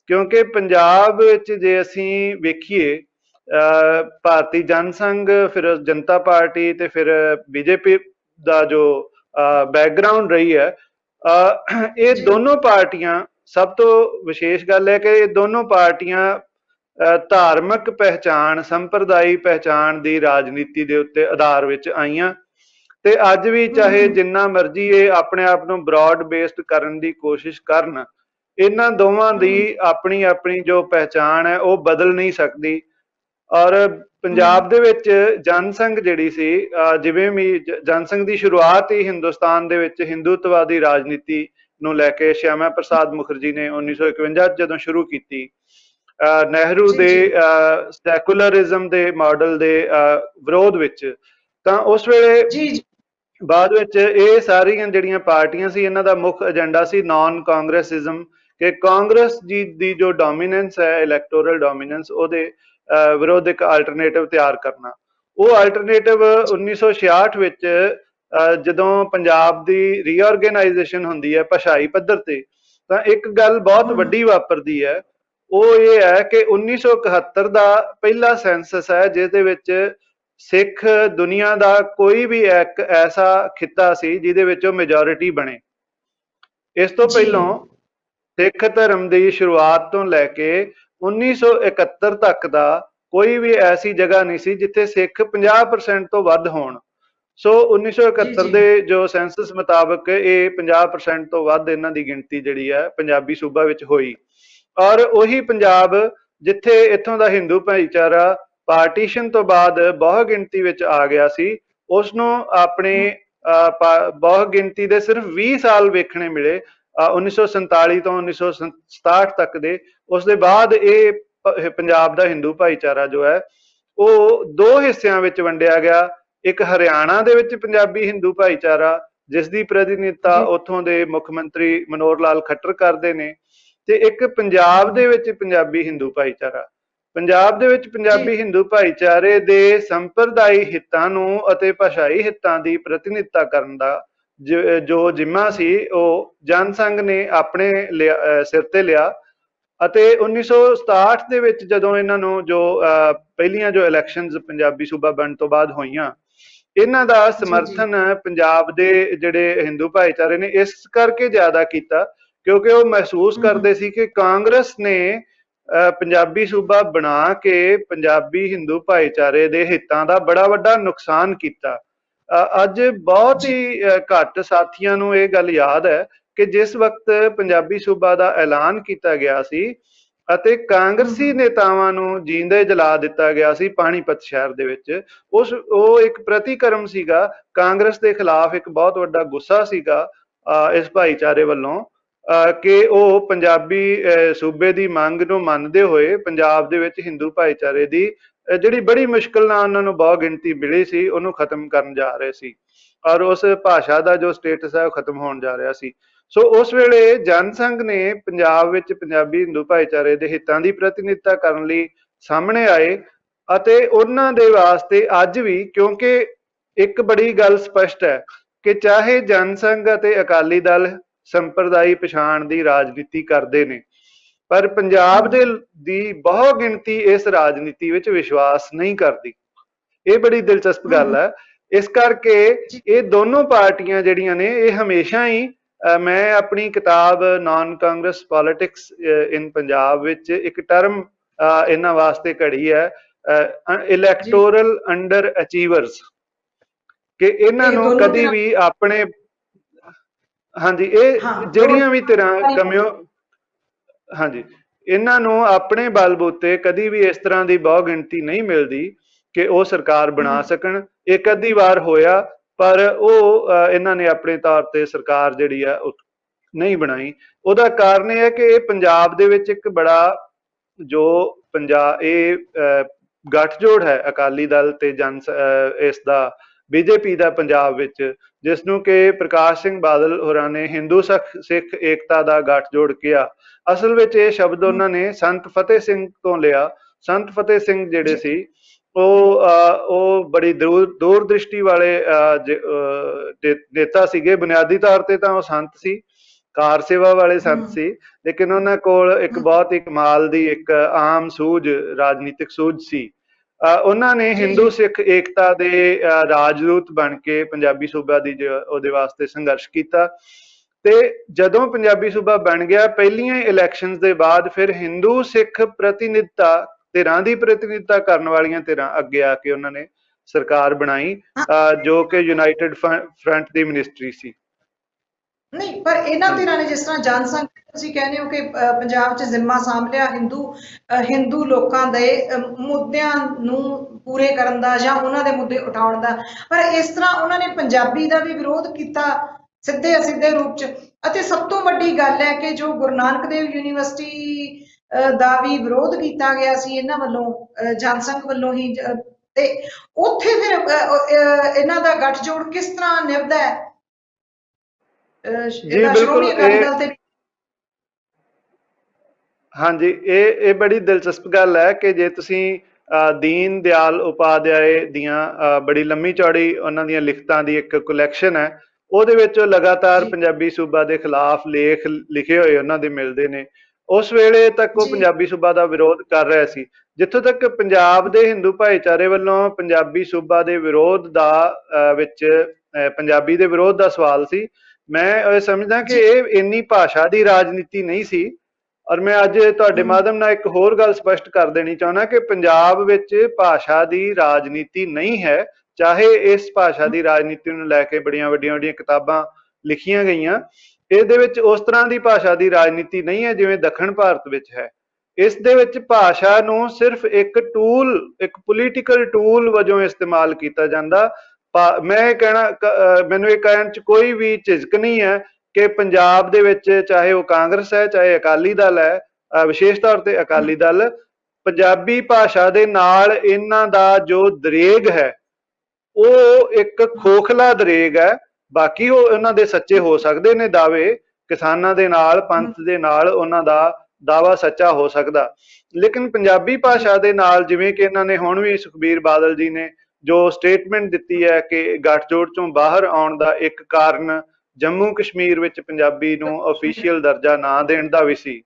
क्योंकि पंजाब विच जे असीं वेखीए भारतीय जनसंघ, फिर जनता पार्टी ते फिर बीजेपी का जो बैकग्राउंड रही है, ये जी दोनों पार्टियां, सब तो विशेष गल है कि ये दोनों पार्टियां धार्मिक पहचान, संप्रदायी पहचान की राजनीति के उत्ते आधार विच आईयां ते अज भी चाहे जिन्ना मर्जी ये अपने आप नूं ब्रॉड बेस्ड करन दी कोशिश करन, इन्हां दोवां दी अपनी अपनी जो पहचान है वो बदल नहीं सकती। और पंजाब दे विच जनसंघ जिहड़ी सी, जिवें भी जनसंघ की शुरुआत ही हिंदुस्तान दे विच हिंदुत्ववादी राजनीति नूं लैके श्यामा प्रसाद मुखर्जी ने 1951 जदों शुरू की, नेहरू जी दे जी सैकुलरिज्म दे मॉडल दे विरोध विच, तां उस वेले जी जी बाद विच ये सारियां जिहड़ियां पार्टियां सी, इन्हां दा मुख एजेंडा सी नॉन कांग्रेसिज्म, कि कांग्रेस जी दी जो डोमीनेंस है, इलैक्टोरल डोमीनेंस, ਉਹਦੇ विरोध एक अल्टरनेटिव तैयार करना। वो अल्टरनेटिव 1966 ਵਿੱਚ ਜਦੋਂ ਪੰਜਾਬ ਦੀ ਰੀਆਰਗੇਨਾਈਜੇਸ਼ਨ ਹੁੰਦੀ ਹੈ ਭਾਸ਼ਾਈ ਪੱਧਰ ਤੇ, ਤਾਂ ਇੱਕ ਗੱਲ ਬਹੁਤ ਵੱਡੀ ਵਾਪਰਦੀ ਹੈ। ਉਹ ਇਹ ਹੈ ਕਿ 1971 ਦਾ ਪਹਿਲਾ ਸੈਂਸਸ ਹੈ ਜਿਸ ਦੇ ਵਿੱਚ ਸਿੱਖ ਦੁਨੀਆ ਦਾ ਕੋਈ ਵੀ ਇੱਕ ਐਸਾ ਖਿੱਤਾ ਸੀ ਜਿਹਦੇ ਵਿੱਚ ਉਹ ਮੈਜੋਰਿਟੀ ਬਣੇ। ਇਸ ਤੋਂ ਪਹਿਲਾਂ ਸਿੱਖ ਧਰਮ ਦੀ ਸ਼ੁਰੂਆਤ ਤੋਂ ਲੈ ਕੇ 1971 ਤੱਕ ਦਾ ਕੋਈ ਵੀ ਐਸੀ ਜਗ੍ਹਾ ਨਹੀਂ ਸੀ ਜਿੱਥੇ ਸਿੱਖ 50% ਤੋਂ ਵੱਧ ਹੋਣ। ਸੋ 1971 ਦੇ ਜੋ ਸੈਂਸਸ ਮੁਤਾਬਕ ਇਹ 50% ਤੋਂ ਵੱਧ ਇਹਨਾਂ ਦੀ ਗਿਣਤੀ ਜਿਹੜੀ ਹੈ ਪੰਜਾਬੀ ਸੂਬਾ ਵਿੱਚ ਹੋਈ। ਔਰ ਉਹੀ ਪੰਜਾਬ ਜਿੱਥੇ ਇੱਥੋਂ ਦਾ ਹਿੰਦੂ ਭਾਈਚਾਰਾ ਪਾਰਟੀਸ਼ਨ ਤੋਂ ਬਾਅਦ ਬਹੁ ਗਿਣਤੀ ਵਿੱਚ ਆ ਗਿਆ ਸੀ, ਉਸ ਨੂੰ ਆਪਣੇ ਬਹੁ ਗਿਣਤੀ ਦੇ ਸਿਰਫ 20 ਸਾਲ ਵੇਖਣੇ ਮਿਲੇ 1947 ਤੋਂ 1967 ਤੱਕ ਦੇ। ਉਸ ਦੇ ਬਾਅਦ ਇਹ ਪੰਜਾਬ ਦਾ ਹਿੰਦੂ ਭਾਈਚਾਰਾ ਜੋ ਹੈ ਉਹ ਦੋ ਹਿੱਸਿਆਂ ਵਿੱਚ ਵੰਡਿਆ ਗਿਆ। ਇੱਕ ਹਰਿਆਣਾ ਦੇ ਵਿੱਚ ਪੰਜਾਬੀ ਹਿੰਦੂ ਭਾਈਚਾਰਾ, ਜਿਸ ਦੀ ਪ੍ਰਤੀਨਿਧਤਾ ਉੱਥੋਂ ਦੇ ਮੁੱਖ ਮੰਤਰੀ ਮਨੋਹਰ ਲਾਲ ਖੱਟਰ ਕਰਦੇ ਨੇ, ਤੇ ਇੱਕ ਪੰਜਾਬ ਦੇ ਵਿੱਚ ਪੰਜਾਬੀ ਹਿੰਦੂ ਭਾਈਚਾਰਾ। ਪੰਜਾਬ ਦੇ ਵਿੱਚ ਪੰਜਾਬੀ ਹਿੰਦੂ ਭਾਈਚਾਰੇ ਦੇ ਸੰਪਰਦਾਈ ਹਿੱਤਾਂ ਨੂੰ ਅਤੇ ਭਾਸ਼ਾਈ ਹਿੱਤਾਂ ਦੀ ਪ੍ਰਤੀਨਿਧਤਾ ਕਰਨ ਦਾ ਜੋ ਜ਼ਿੰਮਾ ਸੀ ਉਹ ਜਨਸੰਘ ਨੇ ਆਪਣੇ ਸਿਰ ਤੇ ਲਿਆ। ਅਤੇ 1967 ਦੇ ਵਿੱਚ ਜਦੋਂ ਇਹਨਾਂ ਨੂੰ ਜੋ ਪਹਿਲੀਆਂ ਜੋ ਇਲੈਕਸ਼ਨਸ ਪੰਜਾਬੀ ਸੂਬਾ ਬਣਨ ਤੋਂ ਬਾਅਦ ਹੋਈਆਂ, ਇਹਨਾਂ ਦਾ ਸਮਰਥਨ ਪੰਜਾਬ ਦੇ ਜਿਹੜੇ ਹਿੰਦੂ ਭਾਈਚਾਰੇ ਨੇ ਇਸ ਕਰਕੇ ਜ਼ਿਆਦਾ ਕੀਤਾ ਕਿਉਂਕਿ ਉਹ ਮਹਿਸੂਸ ਕਰਦੇ ਸੀ ਕਿ ਕਾਂਗਰਸ ਨੇ ਪੰਜਾਬੀ ਸੂਬਾ ਬਣਾ ਕੇ ਪੰਜਾਬੀ ਹਿੰਦੂ ਭਾਈਚਾਰੇ ਦੇ ਹਿੱਤਾਂ ਦਾ ਬੜਾ ਵੱਡਾ ਨੁਕਸਾਨ ਕੀਤਾ। ਅੱਜ ਬਹੁਤ ਹੀ ਘੱਟ ਸਾਥੀਆਂ ਨੂੰ ਇਹ ਗੱਲ ਯਾਦ ਹੈ ਕਿ ਜਿਸ ਵਕਤ ਪੰਜਾਬੀ ਸੂਬਾ ਦਾ ਐਲਾਨ ਕੀਤਾ ਗਿਆ ਸੀ ਅਤੇ ਕਾਂਗਰਸੀ ਨੇਤਾਵਾਂ ਨੂੰ ਜੀਂਦੇ ਜਲਾ ਦਿੱਤਾ ਗਿਆ ਸੀ ਪਾਣੀਪਤ ਸ਼ਹਿਰ ਦੇ ਵਿੱਚ, ਉਹ ਇੱਕ ਪ੍ਰਤੀਕਰਮ ਸੀਗਾ। ਕਾਂਗਰਸ ਦੇ ਖਿਲਾਫ ਇੱਕ ਬਹੁਤ ਵੱਡਾ ਗੁੱਸਾ ਸੀਗਾ ਇਸ ਭਾਈਚਾਰੇ ਵੱਲੋਂ ਕਿ ਉਹ ਪੰਜਾਬੀ ਸੂਬੇ ਦੀ ਮੰਗ ਨੂੰ ਮੰਨਦੇ ਹੋਏ ਪੰਜਾਬ ਦੇ ਵਿੱਚ ਹਿੰਦੂ ਭਾਈਚਾਰੇ ਦੀ ਜਿਹੜੀ ਬੜੀ ਮੁਸ਼ਕਿਲ ਨਾਲ ਉਹਨਾਂ ਨੂੰ ਬਹੁ ਗਿਣਤੀ ਮਿਲੀ ਸੀ ਉਹਨੂੰ ਖਤਮ ਕਰਨ ਜਾ ਰਹੇ ਸੀ ਔਰ ਉਸ ਭਾਸ਼ਾ ਦਾ ਜੋ ਸਟੇਟਸ ਹੈ ਉਹ ਖਤਮ ਹੋਣ ਜਾ ਰਿਹਾ ਸੀ। ਸੋ ਉਸ ਵੇਲੇ ਜਨਸੰਘ ਨੇ ਪੰਜਾਬ ਵਿੱਚ ਪੰਜਾਬੀ ਹਿੰਦੂ ਭਾਈਚਾਰੇ ਦੇ ਹਿੱਤਾਂ ਦੀ ਪ੍ਰਤੀਨਿਧਤਾ ਕਰਨ ਲਈ ਸਾਹਮਣੇ ਆਏ ਅਤੇ ਉਹਨਾਂ ਦੇ ਵਾਸਤੇ ਅੱਜ ਵੀ, ਕਿਉਂਕਿ ਇੱਕ ਬੜੀ ਗੱਲ ਸਪਸ਼ਟ ਹੈ ਕਿ ਚਾਹੇ ਜਨਸੰਘ ਅਤੇ ਅਕਾਲੀ ਦਲ ਸੰਪਰਦਾਈ ਪਛਾਣ ਦੀ ਰਾਜਨੀਤੀ ਕਰਦੇ ਨੇ, ਪਰ ਪੰਜਾਬ ਦੀ ਬਹੁ ਗਿਣਤੀ ਇਸ ਰਾਜਨੀਤੀ ਵਿੱਚ ਵਿਸ਼ਵਾਸ ਨਹੀਂ ਕਰਦੀ। ਇਹ ਬੜੀ ਦਿਲਚਸਪ ਗੱਲ ਹੈ। ਇਸ ਕਰਕੇ ਇਹ ਦੋਨੋਂ ਪਾਰਟੀਆਂ ਜਿਹੜੀਆਂ ਨੇ ਇਹ ਹਮੇਸ਼ਾ ਹੀ, ਮੈਂ ਆਪਣੀ ਕਿਤਾਬ ਨਾਨ ਕਾਂਗਰਸ ਪੋਲਿਟਿਕਸ ਇਨ ਪੰਜਾਬ ਵਿੱਚ ਇੱਕ ਟਰਮ ਇਹਨਾਂ ਵਾਸਤੇ ਘੜੀ ਹੈ, ਇਲੈਕਟੋਰਲ ਅੰਡਰ ਅਚੀਵਰਸ, ਕਿ ਇਹਨਾਂ ਨੂੰ ਕਦੀ ਵੀ ਆਪਣੇ, ਹਾਂਜੀ, ਇਹ ਜਿਹੜੀਆਂ ਵੀ ਤਰ੍ਹਾਂ ਕਮਿਓ, ਹਾਂਜੀ, ਇਹਨਾਂ ਨੂੰ ਆਪਣੇ ਬਲਬੂਤੇ ਕਦੀ ਵੀ ਇਸ ਤਰ੍ਹਾਂ ਦੀ ਬਹੁ ਗਿਣਤੀ ਨਹੀਂ ਮਿਲਦੀ ਕਿ ਉਹ ਸਰਕਾਰ ਬਣਾ ਸਕਣ। ਇੱਕ ਅੱਧੀ ਵਾਰ ਹੋਇਆ ਪਰ ਉਹ ਇਹਨਾਂ ਨੇ ਆਪਣੇ ਤੌਰ ਤੇ ਸਰਕਾਰ ਜਿਹੜੀ ਆ ਉਹ ਨਹੀਂ ਬਣਾਈ। ਉਹਦਾ ਕਾਰਨ ਇਹ ਹੈ ਕਿ ਇਹ ਪੰਜਾਬ ਦੇ ਵਿੱਚ ਇੱਕ ਬੜਾ ਜੋ ਇਹ ਗੱਠਜੋੜ ਹੈ ਅਕਾਲੀ ਦਲ ਤੇ ਇਸ ਦਾ ਬੀਜੇਪੀ ਦਾ ਪੰਜਾਬ ਵਿੱਚ, ਜਿਸ ਨੂੰ ਕਿ ਪ੍ਰਕਾਸ਼ ਸਿੰਘ ਬਾਦਲ ਹੋਰਾਂ ਨੇ ਹਿੰਦੂ ਸਿੱਖ ਏਕਤਾ ਦਾ ਗੱਠਜੋੜ ਕਿਹਾ। ਅਸਲ ਵਿੱਚ ਇਹ ਸ਼ਬਦ ਉਹਨਾਂ ਨੇ ਸੰਤ ਫਤਿਹ ਸਿੰਘ ਤੋਂ ਲਿਆ। ਸੰਤ ਫਤਿਹ ਸਿੰਘ ਜਿਹੜੇ ਸੀ ਉਹ ਬੜੀ ਦੂਰਦ੍ਰਿਸ਼ਟੀ ਵਾਲੇ ਨੇਤਾ ਸੀਗੇ। ਬੁਨਿਆਦੀ ਤੌਰ ਤੇ ਤਾਂ ਉਹ ਸੰਤ ਸੀ, ਕਾਰ ਸੇਵਾ ਵਾਲੇ ਸੰਤ ਸੀ, ਲੇਕਿਨ ਉਹਨਾਂ ਕੋਲ ਇੱਕ ਬਹੁਤ ਹੀ ਕਮਾਲ ਦੀ ਇੱਕ ਆਮ ਸੂਝ, ਰਾਜਨੀਤਿਕ ਸੂਝ ਸੀ। ਉਹਨਾਂ ਨੇ ਹਿੰਦੂ ਸਿੱਖ ਏਕਤਾ ਦੇ ਰਾਜਦੂਤ ਬਣ ਕੇ ਪੰਜਾਬੀ ਸੂਬਾ ਦੀ ਉਹਦੇ ਵਾਸਤੇ ਸੰਘਰਸ਼ ਕੀਤਾ। ਤੇ ਜਦੋਂ ਪੰਜਾਬੀ ਸੂਬਾ ਬਣ ਗਿਆ, ਪਹਿਲੀਆਂ ਇਲੈਕਸ਼ਨਸ ਦੇ ਬਾਅਦ ਫਿਰ ਹਿੰਦੂ ਸਿੱਖ ਪ੍ਰਤੀਨਿਧਤਾ ਧਿਰਾਂ ਦੀ ਪ੍ਰਤੀਨਿਧਤਾ ਕਰਨ ਵਾਲੀਆਂ ਧਿਰਾਂ ਅੱਗੇ ਆ ਕੇ ਉਹਨਾਂ ਨੇ ਸਰਕਾਰ ਬਣਾਈ, ਜੋ ਕਿ ਯੂਨਾਈਟਿਡ ਫਰੰਟ ਦੀ ਮਿਨਿਸਟਰੀ ਸੀ। ਨਹੀਂ, ਪਰ ਇਹਨਾਂ ਧਿਰਾਂ ਨੇ, ਜਿਸ ਤਰ੍ਹਾਂ ਜਨਸੰਘ ਤੁਸੀਂ ਕਹਿੰਦੇ ਹੋ ਕਿ ਪੰਜਾਬ 'ਚ ਜ਼ਿੰਮਾ ਸਾਂਭ ਲਿਆ ਹਿੰਦੂ ਲੋਕਾਂ ਦੇ ਮੁੱਦਿਆਂ ਨੂੰ ਪੂਰੇ ਕਰਨ ਦਾ ਜਾਂ ਉਹਨਾਂ ਦੇ ਮੁੱਦੇ ਉਠਾਉਣ ਦਾ, ਪਰ ਇਸ ਤਰ੍ਹਾਂ ਉਹਨਾਂ ਨੇ ਪੰਜਾਬੀ ਦਾ ਵੀ ਵਿਰੋਧ ਕੀਤਾ ਸਿੱਧੇ ਅਸਿੱਧੇ ਰੂਪ 'ਚ। ਅਤੇ ਸਭ ਤੋਂ ਵੱਡੀ ਗੱਲ ਹੈ ਕਿ ਜੋ ਗੁਰੂ ਨਾਨਕ ਦੇਵ ਯੂਨੀਵਰਸਿਟੀ ਦਾ ਵੀ ਵਿਰੋਧ ਕੀਤਾ ਗਿਆ ਸੀ ਇਹਨਾਂ ਵੱਲੋਂ, ਜਨਸੰਘ ਵੱਲੋਂ ਹੀ, ਤੇ ਉੱਥੇ ਫਿਰ ਇਹਨਾਂ ਦਾ ਗੱਠਜੋੜ ਕਿਸ ਤਰ੍ਹਾਂ ਨਿਭਦਾ ਹੈ? ਜੀ ਬਿਲਕੁਲ, ਹਾਂਜੀ, ਇਹ ਬੜੀ ਦਿਲਚਸਪ ਗੱਲ ਹੈ ਕਿ ਜੇ ਤੁਸੀਂ ਦੀਨ ਦਿਆਲ ਉਪਾਧਿਆਏ ਦੀਆਂ ਬੜੀ ਲੰਮੀ ਚੌੜੀ ਉਹਨਾਂ ਦੀਆਂ ਲਿਖਤਾਂ ਦੀ ਇੱਕ ਕਲੈਕਸ਼ਨ ਹੈ, ਉਹਦੇ ਵਿੱਚ ਲਗਾਤਾਰ ਪੰਜਾਬੀ ਸੂਬਾ ਦੇ ਖਿਲਾਫ ਲੇਖ ਲਿਖੇ ਹੋਏ ਉਹਨਾਂ ਦੇ ਮਿਲਦੇ ਨੇ। ਉਸ ਵੇਲੇ ਤੱਕ ਉਹ ਪੰਜਾਬੀ ਸੂਬਾ ਦਾ ਵਿਰੋਧ ਕਰ ਰਿਹਾ ਸੀ। ਜਿੱਥੋਂ ਤੱਕ ਪੰਜਾਬ ਦੇ ਹਿੰਦੂ ਭਾਈਚਾਰੇ ਵੱਲੋਂ ਪੰਜਾਬੀ ਸੂਬਾ ਦੇ ਵਿਰੋਧ ਦਾ ਵਿੱਚ ਪੰਜਾਬੀ ਦੇ ਵਿਰੋਧ ਦਾ ਸਵਾਲ ਸੀ, ਮੈਂ ਸਮਝਦਾ ਕਿ ਇਹ ਇੰਨੀ ਭਾਸ਼ਾ ਦੀ ਰਾਜਨੀਤੀ ਨਹੀਂ ਸੀ। ਔਰ ਮੈਂ ਅੱਜ ਤੁਹਾਡੇ ਮਾਧਿਅਮ ਨਾਲ ਇੱਕ ਹੋਰ ਗੱਲ ਸਪਸ਼ਟ ਕਰ ਦੇਣੀ ਚਾਹੁੰਦਾ ਕਿ ਪੰਜਾਬ ਵਿੱਚ ਭਾਸ਼ਾ ਦੀ ਰਾਜਨੀਤੀ ਨਹੀਂ ਹੈ। ਚਾਹੇ ਇਸ ਭਾਸ਼ਾ ਦੀ ਰਾਜਨੀਤੀ ਨੂੰ ਲੈ ਕੇ ਬੜੀਆਂ ਵੱਡੀਆਂ ਕਿਤਾਬਾਂ ਲਿਖੀਆਂ ਗਈਆਂ, ਇਹਦੇ ਵਿੱਚ ਉਸ ਤਰ੍ਹਾਂ ਦੀ ਭਾਸ਼ਾ ਦੀ ਰਾਜਨੀਤੀ ਨਹੀਂ ਹੈ ਜਿਵੇਂ ਦੱਖਣ ਭਾਰਤ ਵਿੱਚ ਹੈ। ਇਸ ਦੇ ਵਿੱਚ ਭਾਸ਼ਾ ਨੂੰ ਸਿਰਫ ਇੱਕ ਟੂਲ, ਇੱਕ ਪੋਲੀਟੀਕਲ ਟੂਲ ਵਜੋਂ ਇਸਤੇਮਾਲ ਕੀਤਾ ਜਾਂਦਾ। ਮੈਂ ਮੈਨੂੰ ਇਹ ਕਹਿਣ 'ਚ ਕੋਈ ਵੀ ਝਿਜਕ ਨਹੀਂ ਹੈ ਕਿ ਪੰਜਾਬ ਦੇ ਵਿੱਚ, ਚਾਹੇ ਉਹ ਕਾਂਗਰਸ ਹੈ ਚਾਹੇ ਅਕਾਲੀ ਦਲ ਹੈ, ਵਿਸ਼ੇਸ਼ ਤੌਰ ਤੇ ਅਕਾਲੀ ਦਲ, ਪੰਜਾਬੀ ਭਾਸ਼ਾ ਦੇ ਨਾਲ ਇਹਨਾਂ ਦਾ ਜੋ ਦਰੇਗ ਹੈ ਉਹ ਇੱਕ ਖੋਖਲਾ ਦਰੇਗ ਹੈ। ਬਾਕੀ ਉਹ ਉਹਨਾਂ ਦੇ ਸੱਚੇ ਹੋ ਸਕਦੇ ਨੇ ਦਾਅਵੇ, ਕਿਸਾਨਾਂ ਦੇ ਨਾਲ, ਪੰਥ ਦੇ ਨਾਲ ਉਹਨਾਂ ਦਾ ਦਾਅਵਾ ਸੱਚਾ ਹੋ ਸਕਦਾ, ਲੇਕਿਨ ਪੰਜਾਬੀ ਭਾਸ਼ਾ ਦੇ ਨਾਲ, ਜਿਵੇਂ ਕਿ ਇਹਨਾਂ ਨੇ ਹੁਣ ਵੀ ਸੁਖਬੀਰ ਬਾਦਲ ਜੀ ਨੇ ਜੋ ਸਟੇਟਮੈਂਟ ਦਿੱਤੀ ਹੈ ਕਿ ਗੱਠਜੋੜ ਚੋਂ ਬਾਹਰ ਆਉਣ ਦਾ ਇੱਕ ਕਾਰਨ ਜੰਮੂ ਕਸ਼ਮੀਰ ਵਿੱਚ ਪੰਜਾਬੀ ਨੂੰ ਅਫੀਸ਼ੀਅਲ ਦਰਜਾ ਨਾ ਦੇਣ ਦਾ ਵੀ ਸੀ।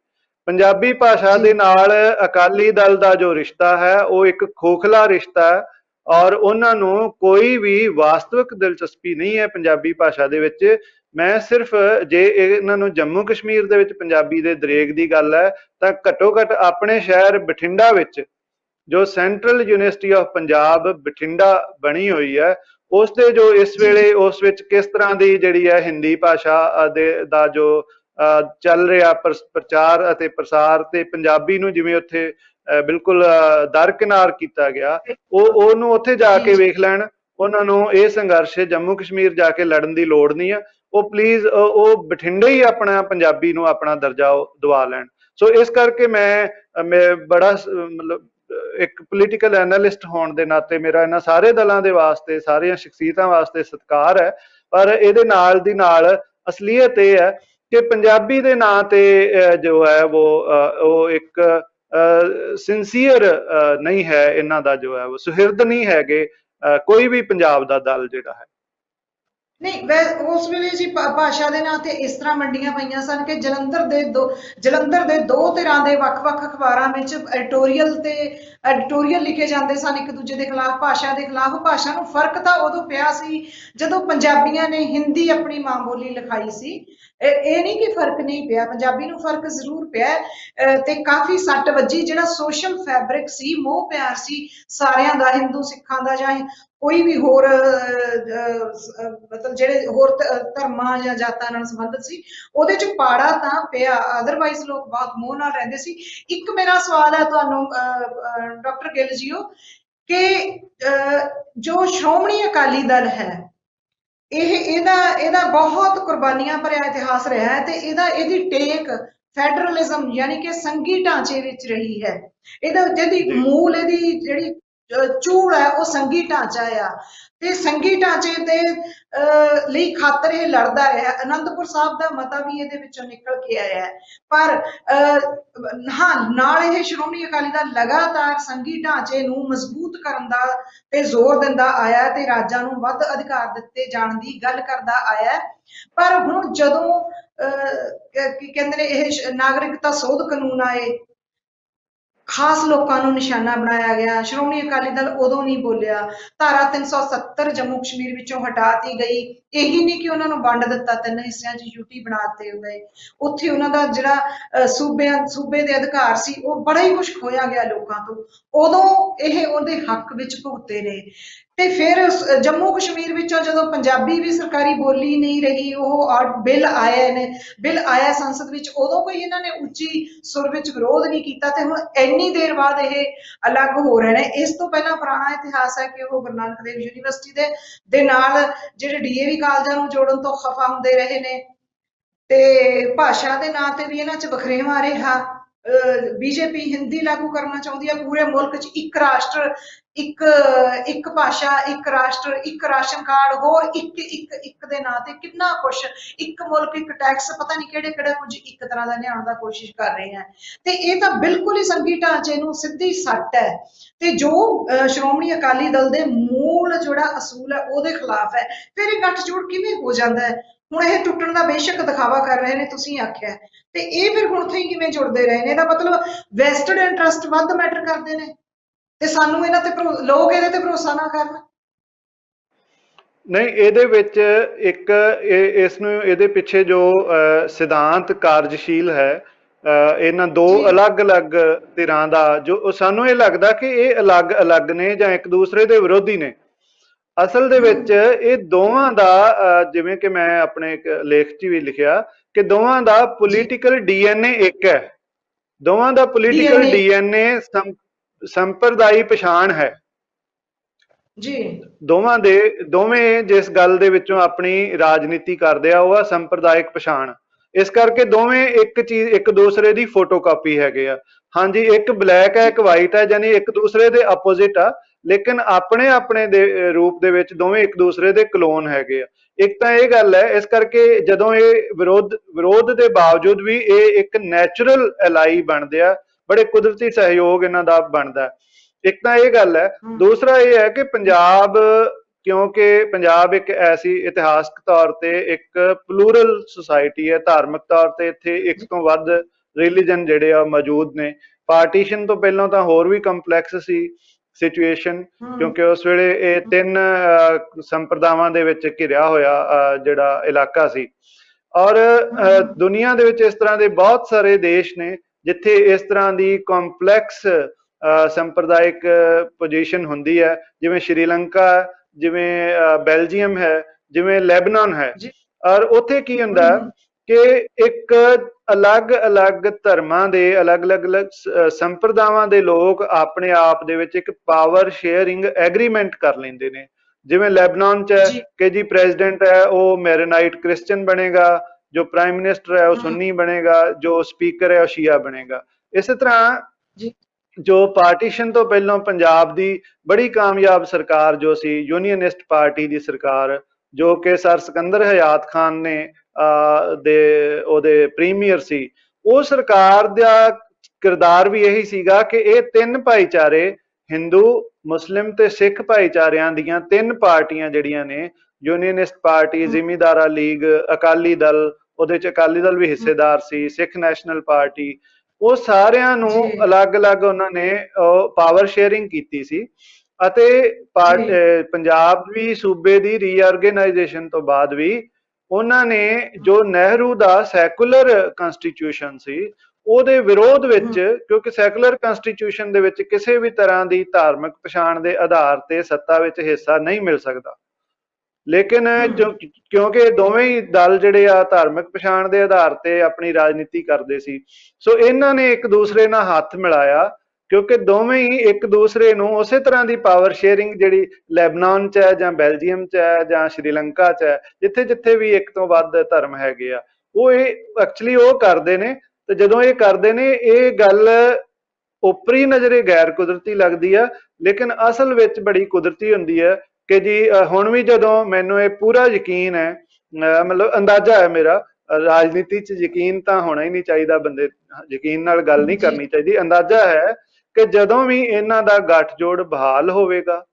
ਪੰਜਾਬੀ ਭਾਸ਼ਾ ਦੇ ਨਾਲ ਅਕਾਲੀ ਦਲ ਦਾ ਜੋ ਰਿਸ਼ਤਾ ਹੈ ਉਹ ਇੱਕ ਖੋਖਲਾ ਰਿਸ਼ਤਾ ਹੈ, ਔਰ ਉਹਨਾਂ ਨੂੰ ਕੋਈ ਵੀ ਵਾਸਤਵਿਕ ਦਿਲਚਸਪੀ ਨਹੀਂ ਹੈ ਪੰਜਾਬੀ ਭਾਸ਼ਾ ਦੇ ਵਿੱਚ। ਮੈਂ ਸਿਰਫ, ਜੇ ਇਹਨਾਂ ਨੂੰ ਜੰਮੂ ਕਸ਼ਮੀਰ ਦੇ ਵਿੱਚ ਪੰਜਾਬੀ ਦੇ ਦਰੇਗ ਦੀ ਗੱਲ ਹੈ, ਤਾਂ ਘੱਟੋ ਘੱਟ ਆਪਣੇ ਸ਼ਹਿਰ ਬਠਿੰਡਾ ਵਿੱਚ ਜੋ central university of Punjab Bathinda ਬਣੀ ਹੋਈ ਹੈ, ਉਸ ਦੇ ਜੋ ਇਸ ਵੇਲੇ ਉਸ ਵਿੱਚ ਕਿਸ ਤਰ੍ਹਾਂ ਦੀ ਜਿਹੜੀ ਹੈ ਹਿੰਦੀ ਭਾਸ਼ਾ ਦਾ ਜੋ ਚੱਲ ਰਿਹਾ ਪ੍ਰਚਾਰ ਅਤੇ ਪ੍ਰਸਾਰ, ਤੇ ਪੰਜਾਬੀ ਨੂੰ ਜਿਵੇਂ ਉੱਥੇ ਬਿਲਕੁਲ ਦਰਕਿਨਾਰ ਕੀਤਾ ਗਿਆ, ਉਹਨੂੰ ਉੱਥੇ ਜਾ ਕੇ ਵੇਖ ਲੈਣ। ਉਹਨਾਂ ਨੂੰ ਇਹ ਸੰਘਰਸ਼ ਜੰਮੂ ਕਸ਼ਮੀਰ ਜਾ ਕੇ ਲੜਨ ਦੀ ਲੋੜ ਨਹੀਂ ਹੈ। ਉਹ ਪਲੀਜ਼ ਉਹ ਬਠਿੰਡੇ ਹੀ ਆਪਣਾ ਪੰਜਾਬੀ ਨੂੰ ਆਪਣਾ ਦਰਜਾ ਦਵਾ ਲੈਣ। ਸੋ ਇਸ ਕਰਕੇ ਮੈਂ ਬੜਾ ਮਤਲਬ ਇੱਕ ਪੋਲੀਟੀਕਲ ਐਨਾਲਿਸਟ ਹੋਣ ਦੇ ਨਾਤੇ ਮੇਰਾ ਇਹਨਾਂ ਸਾਰੇ ਦਲਾਂ ਦੇ ਵਾਸਤੇ, ਸਾਰੀਆਂ ਸ਼ਖਸੀਅਤਾਂ ਵਾਸਤੇ ਸਤਿਕਾਰ ਹੈ, ਪਰ ਇਹਦੇ ਨਾਲ ਦੀ ਨਾਲ ਅਸਲੀਅਤ ਇਹ ਹੈ ਕਿ ਪੰਜਾਬੀ ਦੇ ਨਾਂ ਤੇ ਜੋ ਹੈ ਉਹ ਇੱਕ ਸਿੰਸੀਅਰ ਨਹੀਂ ਹੈ, ਇਹਨਾਂ ਦਾ ਜੋ ਹੈ ਉਹ ਸੁਹਿਰਦ ਨਹੀਂ ਹੈਗੇ ਕੋਈ ਵੀ ਪੰਜਾਬ ਦਾ ਦਲ ਜਿਹੜਾ ਹੈ। ਨਹੀਂ, ਉਸ ਵੇਲੇ ਜੀ ਭਾਸ਼ਾ ਦੇ ਨਾਂ ਤੇ ਇਸ ਤਰ੍ਹਾਂ ਮੰਡੀਆਂ ਪਈਆਂ ਸਨ ਕਿ ਜਲੰਧਰ ਦੇ ਦੋ ਧਿਰਾਂ ਦੇ ਵੱਖ-ਵੱਖ ਅਖਬਾਰਾਂ ਵਿੱਚ ਐਡੀਟੋਰੀਅਲ ਲਿਖੇ ਜਾਂਦੇ ਸਨ ਇੱਕ ਦੂਜੇ ਦੇ ਖਿਲਾਫ, ਭਾਸ਼ਾ ਦੇ ਖਿਲਾਫ। ਭਾਸ਼ਾ ਨੂੰ ਫਰਕ ਤਾਂ ਉਦੋਂ ਪਿਆ ਸੀ ਜਦੋਂ ਪੰਜਾਬੀਆਂ ਨੇ ਹਿੰਦੀ ਆਪਣੀ ਮਾਂ ਬੋਲੀ ਲਿਖਾਈ ਸੀ। ਇਹ ਨਹੀਂ ਕਿ ਫਰਕ ਨਹੀਂ ਪਿਆ, ਪੰਜਾਬੀ ਨੂੰ ਫਰਕ ਜ਼ਰੂਰ ਪਿਆ ਤੇ ਕਾਫੀ ਸੱਟ ਵੱਜੀ। ਜਿਹੜਾ ਸੋਸ਼ਲ ਫੈਬਰਿਕ ਸੀ, ਮੋਹ ਪਿਆਰ ਸੀ ਸਾਰਿਆਂ ਦਾ, ਹਿੰਦੂ ਸਿੱਖਾਂ ਦਾ ਜਾਂ ਕੋਈ ਵੀ ਹੋਰ ਮਤਲਬ ਜਿਹੜੇ ਹੋਰ ਧਰਮਾਂ ਜਾਂ ਜਾਤਾਂ ਨਾਲ ਸੰਬੰਧਿਤ ਸੀ, ਉਹਦੇ ਚ ਪਾੜਾ ਤਾਂ ਪਿਆ, ਅਦਰਵਾਈਜ਼ ਲੋਕ ਬਹੁਤ ਮੋਹ ਨਾਲ ਰਹਿੰਦੇ ਸੀ। ਇੱਕ ਮੇਰਾ ਸਵਾਲ ਹੈ ਤੁਹਾਨੂੰ ਡਾਕਟਰ ਗਿੱਲ ਜੀਓ, ਕਿ ਜੋ ਸ਼੍ਰੋਮਣੀ ਅਕਾਲੀ ਦਲ ਹੈ, ਇਹਦਾ ਬਹੁਤ ਕੁਰਬਾਨੀਆਂ ਭਰਿਆ ਇਤਿਹਾਸ ਰਿਹਾ ਹੈ, ਤੇ ਇਹਦੀ ਟੇਕ ਫੈਡਰਲਿਜ਼ਮ ਯਾਨੀ ਕਿ ਸੰਘੀ ਢਾਂਚੇ ਵਿੱਚ ਰਹੀ ਹੈ। ਜਿਹਦੀ ਮੂਲ ਇਹਦੀ ਜਿਹੜੀ ਝੂਲ ਹੈ ਉਹ ਸੰਘੀ ਢਾਂਚਾ ਆ ਤੇ ਸੰਘੀ ਢਾਂਚੇ ਦੇ ਲਈ ਖਾਤਰ ਇਹ ਲੜਦਾ ਰਿਹਾ। ਅਨੰਦਪੁਰ ਸਾਹਿਬ ਦਾ ਮਤਾ ਵੀ ਇਹਦੇ ਵਿੱਚੋਂ ਨਿਕਲ ਕੇ ਆਇਆ ਹੈ। ਪਰ ਹਾਂ, ਨਾਲ ਇਹ ਸ਼੍ਰੋਮਣੀ ਅਕਾਲੀ ਦਲ ਲਗਾਤਾਰ ਸੰਘੀ ਢਾਂਚੇ ਨੂੰ ਮਜ਼ਬੂਤ ਕਰਨ ਦਾ ਤੇ ਜ਼ੋਰ ਦਿੰਦਾ ਆਇਆ ਤੇ ਰਾਜਾਂ ਨੂੰ ਵੱਧ ਅਧਿਕਾਰ ਦਿੱਤੇ ਜਾਣ ਦੀ ਗੱਲ ਕਰਦਾ ਆਇਆ। ਪਰ ਹੁਣ ਜਦੋਂ ਕੀ ਕਹਿੰਦੇ ਨੇ ਇਹ ਨਾਗਰਿਕਤਾ ਸੋਧ ਕਾਨੂੰਨ ਆਏ, ਖਾਸ ਲੋਕਾਂ ਨੂੰ ਨਿਸ਼ਾਨਾ ਬਣਾਇਆ ਗਿਆ, ਸ਼੍ਰੋਮਣੀ ਅਕਾਲੀ ਦਲ ਉਦੋਂ ਨਹੀਂ ਬੋਲਿਆ। ਧਾਰਾ 370 ਜੰਮੂ ਕਸ਼ਮੀਰ ਵਿੱਚੋਂ ਹਟਾਤੀ ਗਈ। ਇਹੀ ਨਹੀਂ ਕਿ ਉਹਨਾਂ ਨੂੰ ਵੰਡ ਦਿੱਤਾ, 3 ਹਿੱਸਿਆਂ 'ਚ ਯੂਟੀ ਬਣਾ ਦਿੱਤੇ ਗਏ। ਉੱਥੇ ਉਹਨਾਂ ਦਾ ਜਿਹੜਾ ਸੂਬੇ ਦੇ ਅਧਿਕਾਰ ਸੀ ਉਹ ਬੜਾ ਹੀ ਕੁਛ ਖੋਇਆ ਗਿਆ ਲੋਕਾਂ ਤੋਂ। ਉਦੋਂ ਇਹ ਉਹਦੇ ਹੱਕ ਵਿੱਚ ਭੁਗਤੇ ਰਹੇ ਤੇ ਫਿਰ ਜੰਮੂ ਕਸ਼ਮੀਰ ਵਿੱਚੋਂ ਜਦੋਂ ਪੰਜਾਬੀ ਵੀ ਸਰਕਾਰੀ ਬੋਲੀ ਨਹੀਂ ਰਹੀ, ਉਹ ਬਿੱਲ ਆਇਆ ਸੰਸਦ ਵਿੱਚ, ਉਦੋਂ ਕੋਈ ਇਹਨਾਂ ਨੇ ਉੱਚੀ ਸੁਰ ਵਿੱਚ ਵਿਰੋਧ ਨਹੀਂ ਕੀਤਾ ਤੇ ਹੁਣ ਇੰਨੀ ਦੇਰ ਬਾਅਦ ਇਹ ਅਲੱਗ ਹੋ ਰਹੇ ਨੇ। ਇਸ ਤੋਂ ਪਹਿਲਾਂ ਪੁਰਾਣਾ ਇਤਿਹਾਸ ਹੈ ਕਿ ਉਹ ਗੁਰੂ ਨਾਨਕ ਦੇਵ ਯੂਨੀਵਰਸਿਟੀ ਦੇ ਨਾਲ ਜਿਹੜੇ ਡੀਏਵੀ ਕਾਲਜਾਂ ਨੂੰ ਜੋੜਨ ਤੋਂ ਖਫਾ ਹੁੰਦੇ ਰਹੇ ਨੇ ਤੇ ਭਾਸ਼ਾ ਦੇ ਨਾਂ ਤੇ ਵੀ ਇਹਨਾਂ 'ਚ ਵਖਰੇਵਾਂ ਰਿਹਾ। ਬੀਜੇਪੀ ਹਿੰਦੀ ਲਾਗੂ ਕਰਨਾ ਚਾਹੁੰਦੀ ਹੈ ਪੂਰੇ ਮੁਲਕ 'ਚ, ਇੱਕ ਰਾਸ਼ਟਰ, ਇੱਕ ਭਾਸ਼ਾ, ਇੱਕ ਰਾਸ਼ਟਰ, ਇੱਕ ਰਾਸ਼ਨ ਕਾਰਡ, ਹੋਰ ਇੱਕ ਦੇ ਨਾਂ ਤੇ ਕਿੰਨਾ ਕੁਛ, ਇੱਕ ਮੁਲਕ ਇੱਕ ਟੈਕਸ, ਪਤਾ ਨਹੀਂ ਕਿਹੜਾ ਕੁਝ ਇੱਕ ਤਰ੍ਹਾਂ ਦਾ ਲਿਆਉਣ ਦਾ ਕੋਸ਼ਿਸ਼ ਕਰ ਰਹੇ ਹੈ। ਤੇ ਇਹ ਤਾਂ ਬਿਲਕੁਲ ਹੀ ਸੰਘੀ ਢਾਂਚੇ ਨੂੰ ਸਿੱਧੀ ਸੱਟ ਹੈ ਤੇ ਜੋ ਸ਼੍ਰੋਮਣੀ ਅਕਾਲੀ ਦਲ ਦੇ ਮੂਲ ਜਿਹੜਾ ਅਸੂਲ ਹੈ ਉਹਦੇ ਖਿਲਾਫ ਹੈ। ਫਿਰ ਇਹ ਗੱਠਜੋੜ ਕਿਵੇਂ ਹੋ ਜਾਂਦਾ ਹੈ? ਹੁਣ ਇਹ ਟੁੱਟਣ ਦਾ ਬੇਸ਼ੱਕ ਦਿਖਾਵਾ ਕਰ ਰਹੇ ਨੇ, ਤੁਸੀਂ ਆਖਿਆ, ਤੇ ਇਹ ਫਿਰ ਹੁਣ ਤੋਂ ਕਿਵੇਂ ਜੁੜਦੇ ਰਹੇ ਨੇ? ਇਹਦਾ ਮਤਲਬ ਵੈਸਟਡ ਇੰਟਰਸਟ ਵੱਧ ਮੈਟਰ ਕਰਦੇ ਨੇ ਤੇ ਸਾਨੂੰ ਇਹਨਾਂ ਤੇ ਲੋਕ ਇਹਦੇ ਤੇ ਭਰੋਸਾ ਨਾ ਕਰਨ। ਨਹੀਂ, ਇਹਦੇ ਵਿੱਚ ਇੱਕ ਇਸ ਨੂੰ ਇਹਦੇ ਪਿੱਛੇ ਜੋ ਸਿਧਾਂਤ ਕਾਰਜਸ਼ੀਲ ਹੈ, ਇਹਨਾਂ ਦੋ ਅਲੱਗ-ਅਲੱਗ ਧਿਰਾਂ ਦਾ, ਜੋ ਸਾਨੂੰ ਇਹ ਲੱਗਦਾ ਕਿ ਇਹ ਅਲੱਗ-ਅਲੱਗ ਨੇ ਜਾਂ ਇੱਕ ਦੂਸਰੇ ਦੇ ਵਿਰੋਧੀ ਨੇ। ਅਸਲ ਦੇ ਵਿੱਚ ਇਹ ਦੋਵਾਂ ਦਾ, ਜਿਵੇਂ ਕਿ ਮੈਂ ਆਪਣੇ ਇੱਕ ਲੇਖ 'ਚ ਵੀ ਲਿਖਿਆ ਕਿ ਦੋਵਾਂ ਦਾ ਪੋਲੀਟੀਕਲ ਡੀਐਨਏ ਇੱਕ ਹੈ। ਦੋਵਾਂ ਦਾ ਪੋਲੀਟੀਕਲ ਡੀਐਨਏ ਸੰਪਰਦਾਇ ਪਛਾਣ ਹੈ ਜੀ। ਦੋਵੇਂ ਜਿਸ ਗੱਲ ਦੇ ਵਿੱਚੋਂ ਆਪਣੀ ਰਾਜਨੀਤੀ ਕਰਦੇ ਆ ਉਹ ਆ ਸੰਪਰਦਾਇਕ ਪਛਾਣ। ਇਸ ਕਰਕੇ ਦੋਵੇਂ ਇੱਕ ਚੀਜ਼, ਇੱਕ ਦੂਸਰੇ ਦੀ ਫੋਟੋਕਾਪੀ ਹੈਗੇ ਆ। ਹਾਂਜੀ, ਇੱਕ ਬਲੈਕ ਹੈ, ਇੱਕ ਵਾਈਟ ਹੈ, ਯਾਨੀ ਇੱਕ ਦੂਸਰੇ ਦੇ ਆਪੋਜ਼ਿਟ ਆ, ਲੇਕਿਨ ਆਪਣੇ ਦੇ ਰੂਪ ਦੇ ਵਿੱਚ ਦੋਵੇਂ ਇੱਕ ਦੂਸਰੇ ਦੇ ਕਲੋਨ ਹੈਗੇ ਆ। ਇੱਕ ਤਾਂ ਇਹ ਗੱਲ ਹੈ। ਇਸ ਕਰਕੇ ਜਦੋਂ ਇਹ ਵਿਰੋਧ ਦੇ ਬਾਵਜੂਦ ਵੀ ਇਹ ਇੱਕ ਨੈਚੁਰਲ ਐਲਾਈ ਬਣਦੇ ਆ, ਬੜੇ ਕੁਦਰਤੀ ਸਹਿਯੋਗ ਇਹਨਾਂ ਦਾ ਬਣਦਾ। ਇੱਕ ਤਾਂ ਇਹ ਗੱਲ ਹੈ। ਦੂਸਰਾ ਇਹ ਹੈ ਕਿ ਪੰਜਾਬ, ਕਿਉਂਕਿ ਪੰਜਾਬ ਇੱਕ ਐਸੀ ਇਤਿਹਾਸਕ ਤੌਰ ਤੇ ਇੱਕ ਪਲੂਰਲ ਸੁਸਾਇਟੀ ਹੈ, ਧਾਰਮਿਕ ਤੌਰ ਤੇ ਇੱਥੇ ਇੱਕ ਤੋਂ ਵੱਧ ਰਿਲੀਜਨ ਜਿਹੜੇ ਆ ਮੌਜੂਦ ਨੇ। ਪਾਰਟੀਸ਼ਨ ਤੋਂ ਪਹਿਲਾਂ ਤਾਂ ਹੋਰ ਵੀ ਕੰਪਲੈਕਸ ਸੀ ਸਿਚੁਏਸ਼ਨ, ਕਿਉਂਕਿ ਉਸ ਵੇਲੇ ਇਹ 3 ਸੰਪਰਦਾਵਾਂ ਦੇ ਵਿੱਚ ਘਿਰਿਆ ਹੋਇਆ ਜਿਹੜਾ ਇਲਾਕਾ ਸੀ। ਔਰ ਦੁਨੀਆ ਦੇ ਵਿੱਚ ਇਸ ਤਰ੍ਹਾਂ ਦੇ ਬਹੁਤ ਸਾਰੇ ਦੇਸ਼ ਨੇ ਜਿੱਥੇ ਇਸ ਤਰ੍ਹਾਂ ਦੀ ਕੰਪਲੈਕਸ ਸੰਪਰਦਾਇਕ ਪੋਜੀਸ਼ਨ ਹੁੰਦੀ ਹੈ, ਜਿਵੇਂ ਸ਼੍ਰੀਲੰਕਾ, ਜਿਵੇਂ ਬੈਲਜੀਅਮ ਹੈ, ਜਿਵੇਂ ਲੈਬਨਾਨ ਹੈ। ਔਰ ਉੱਥੇ ਕੀ ਹੁੰਦਾ ਕਿ ਇੱਕ ਅਲੱਗ-ਅਲੱਗ ਧਰਮਾਂ ਦੇ, ਅਲੱਗ-ਅਲੱਗ ਸੰਪਰਦਾਵਾਂ ਦੇ ਲੋਕ ਆਪਣੇ ਆਪ ਦੇ ਵਿੱਚ ਇੱਕ ਪਾਵਰ ਸ਼ੇਅਰਿੰਗ ਐਗਰੀਮੈਂਟ ਕਰ ਲੈਂਦੇ ਨੇ। ਜਿਵੇਂ ਲੈਬਨਾਨ 'ਚ ਹੈ ਕਿ ਜੀ ਪ੍ਰੈਜ਼ੀਡੈਂਟ ਹੈ ਉਹ ਮੈਰਨਾਈਟ ਕ੍ਰਿਸਚਨ ਬਣੇਗਾ, ਜੋ ਪ੍ਰਾਈਮ ਮਿਨਿਸਟਰ ਹੈ ਉਹ ਸੁੰਨੀ ਬਣੇਗਾ, ਜੋ ਸਪੀਕਰ ਹੈ ਉਹ ਸ਼ੀਆ ਬਣੇਗਾ। ਇਸੇ ਤਰ੍ਹਾਂ ਜੋ ਪਾਰਟੀਸ਼ਨ ਤੋਂ ਪਹਿਲਾਂ ਪੰਜਾਬ ਦੀ ਬੜੀ ਕਾਮਯਾਬ ਸਰਕਾਰ ਜੋ ਸੀ, ਯੂਨੀਅਨਿਸਟ ਪਾਰਟੀ ਦੀ ਸਰਕਾਰ, ਜੋ ਕਿ ਸਰ ਸਿਕੰਦਰ ਹਯਾਤ ਖਾਨ ਨੇ ਉਹਦੇ ਪ੍ਰੀਮੀਅਰ ਸੀ, ਉਹ ਸਰਕਾਰ ਦਾ ਕਿਰਦਾਰ ਵੀ ਇਹੀ ਸੀਗਾ ਕਿ ਇਹ 3 ਭਾਈਚਾਰੇ, ਹਿੰਦੂ, ਮੁਸਲਿਮ ਤੇ ਸਿੱਖ ਭਾਈਚਾਰਿਆਂ ਦੀਆਂ 3 ਪਾਰਟੀਆਂ ਜਿਹੜੀਆਂ ਨੇ, unionist party, Zamindara league, Akali Dal, ਉਹਦੇ 'ਚ ਅਕਾਲੀ ਦਲ ਵੀ ਹਿੱਸੇਦਾਰ ਸੀ, ਸਿੱਖ ਨੈਸ਼ਨਲ ਪਾਰਟੀ, ਉਹ ਸਾਰਿਆਂ ਨੂੰ ਅਲੱਗ-ਅਲੱਗ ਉਹਨਾਂ ਨੇ ਪਾਵਰ ਸ਼ੇਅਰਿੰਗ ਕੀਤੀ ਸੀ। ਅਤੇ ਪੰਜਾਬ ਵੀ ਸੂਬੇ ਦੀ ਰੀਆਰਗੇਨਾਈਜੇਸ਼ਨ ਤੋਂ ਬਾਅਦ ਵੀ ਉਹਨਾਂ ਨੇ ਜੋ ਨਹਿਰੂ ਦਾ ਸੈਕੂਲਰ ਕਨਸਟੀਟਿਊਸ਼ਨ ਸੀ ਉਹਦੇ ਵਿਰੋਧ ਵਿੱਚ, ਕਿਉਂਕਿ ਸੈਕੂਲਰ ਕਨਸਟੀਟਿਊਸ਼ਨ ਦੇ ਵਿੱਚ ਕਿਸੇ ਵੀ ਤਰ੍ਹਾਂ ਦੀ ਧਾਰਮਿਕ ਪਛਾਣ ਦੇ ਆਧਾਰ ਤੇ ਸੱਤਾ ਵਿੱਚ ਹਿੱਸਾ ਨਹੀਂ ਮਿਲ ਸਕਦਾ, ਲੇਕਿਨ ਕਿਉਂਕਿ ਦੋਵੇਂ ਹੀ ਦਲ ਜਿਹੜੇ ਆ ਧਾਰਮਿਕ ਪਛਾਣ ਦੇ ਆਧਾਰ ਤੇ ਆਪਣੀ ਰਾਜਨੀਤੀ ਕਰਦੇ ਸੀ, ਸੋ ਇਹਨਾਂ ਨੇ ਇੱਕ ਦੂਸਰੇ ਨਾਲ ਹੱਥ ਮਿਲਾਇਆ, ਕਿਉਂਕਿ ਦੋਵੇਂ ਹੀ ਇੱਕ ਦੂਸਰੇ ਨੂੰ ਉਸੇ ਤਰ੍ਹਾਂ ਦੀ ਪਾਵਰ ਸ਼ੇਅਰਿੰਗ ਜਿਹੜੀ ਲੈਬਨਾਨ 'ਚ ਹੈ ਜਾਂ ਬੈਲਜੀਅਮ 'ਚ ਹੈ ਜਾਂ ਸ਼੍ਰੀਲੰਕਾ 'ਚ ਹੈ, ਜਿੱਥੇ ਵੀ ਇੱਕ ਤੋਂ ਵੱਧ ਧਰਮ ਹੈਗੇ ਆ, ਉਹ ਇਹ ਐਕਚੁਅਲੀ ਉਹ ਕਰਦੇ ਨੇ। ਤੇ ਜਦੋਂ ਇਹ ਕਰਦੇ ਨੇ, ਇਹ ਗੱਲ ਉਪਰੀ ਨਜ਼ਰੇ ਗੈਰ ਕੁਦਰਤੀ ਲੱਗਦੀ ਆ, ਲੇਕਿਨ ਅਸਲ ਵਿੱਚ ਬੜੀ ਕੁਦਰਤੀ ਹੁੰਦੀ ਹੈ। ਕਿ ਜੀ ਹੁਣ ਵੀ ਜਦੋਂ ਮੈਨੂੰ ਇਹ ਪੂਰਾ ਯਕੀਨ ਹੈ, ਮਤਲਬ ਅੰਦਾਜ਼ਾ ਹੈ ਮੇਰਾ, ਰਾਜਨੀਤੀ 'ਚ ਯਕੀਨ ਤਾਂ ਹੋਣਾ ਹੀ ਨਹੀਂ ਚਾਹੀਦਾ, ਬੰਦੇ ਯਕੀਨ ਨਾਲ ਗੱਲ ਨਹੀਂ ਜੀ ਕਰਨੀ ਚਾਹੀਦੀ। ਅੰਦਾਜ਼ਾ ਹੈ ਕਿ ਜਦੋਂ ਵੀ ਇਹਨਾਂ ਦਾ ਗੱਠਜੋੜ ਬਹਾਲ ਹੋਵੇਗਾ,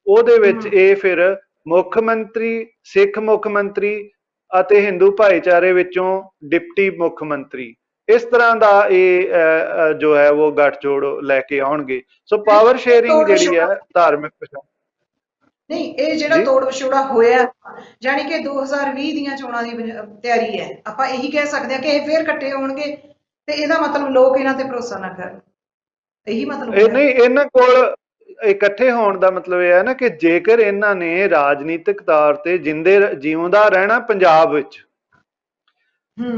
ਉਹਦੇ ਵਿੱਚ ਇਹ ਫਿਰ ਮੁੱਖ ਮੰਤਰੀ, ਸਿੱਖ ਮੁੱਖ ਮੰਤਰੀ ਅਤੇ ਹਿੰਦੂ ਭਾਈਚਾਰੇ ਵਿੱਚੋਂ ਡਿਪਟੀ ਮੁੱਖ ਮੰਤਰੀ, ਇਸ ਤਰ੍ਹਾਂ ਦਾ ਇਹ ਜੋ ਹੈ ਉਹ ਗੱਠਜੋੜ ਲੈ ਕੇ ਆਉਣਗੇ। ਸੋ ਪਾਵਰ ਸ਼ੇਅਰਿੰਗ ਜਿਹੜੀ ਹੈ ਧਾਰਮਿਕ ਪਛਾਣ ਨਹੀਂ, ਇਹ ਜਿਹੜਾ ਤੋੜ ਵਿਛੋੜਾ ਹੋਇਆ, ਜਾਣੀ ਕਿ 2020 ਦੀਆਂ ਚੋਣਾਂ ਦੀ ਤਿਆਰੀ ਹੈ, ਆਪਾਂ ਇਹੀ ਕਹਿ ਸਕਦੇ ਹਾਂ ਕਿ ਇਹ ਫੇਰ ਇਕੱਠੇ ਹੋਣਗੇ, ਤੇ ਇਹਦਾ ਮਤਲਬ ਲੋਕ ਇਹਨਾਂ ਤੇ ਭਰੋਸਾ ਨਾ ਕਰਨ, ਇਹੀ ਮਤਲਬ ਇਹ ਨਹੀਂ। ਇਹਨਾਂ ਕੋਲ ਇਕੱਠੇ ਹੋਣ ਦਾ ਮਤਲਬ ਇਹ ਹੈ ਨਾ ਕਿ ਜੇਕਰ ਇਹਨਾਂ ਨੇ ਰਾਜਨੀਤਿਕ ਤੌਰ ਤੇ ਜਿਉਂਦਾ ਰਹਿਣਾ ਪੰਜਾਬ ਵਿੱਚ,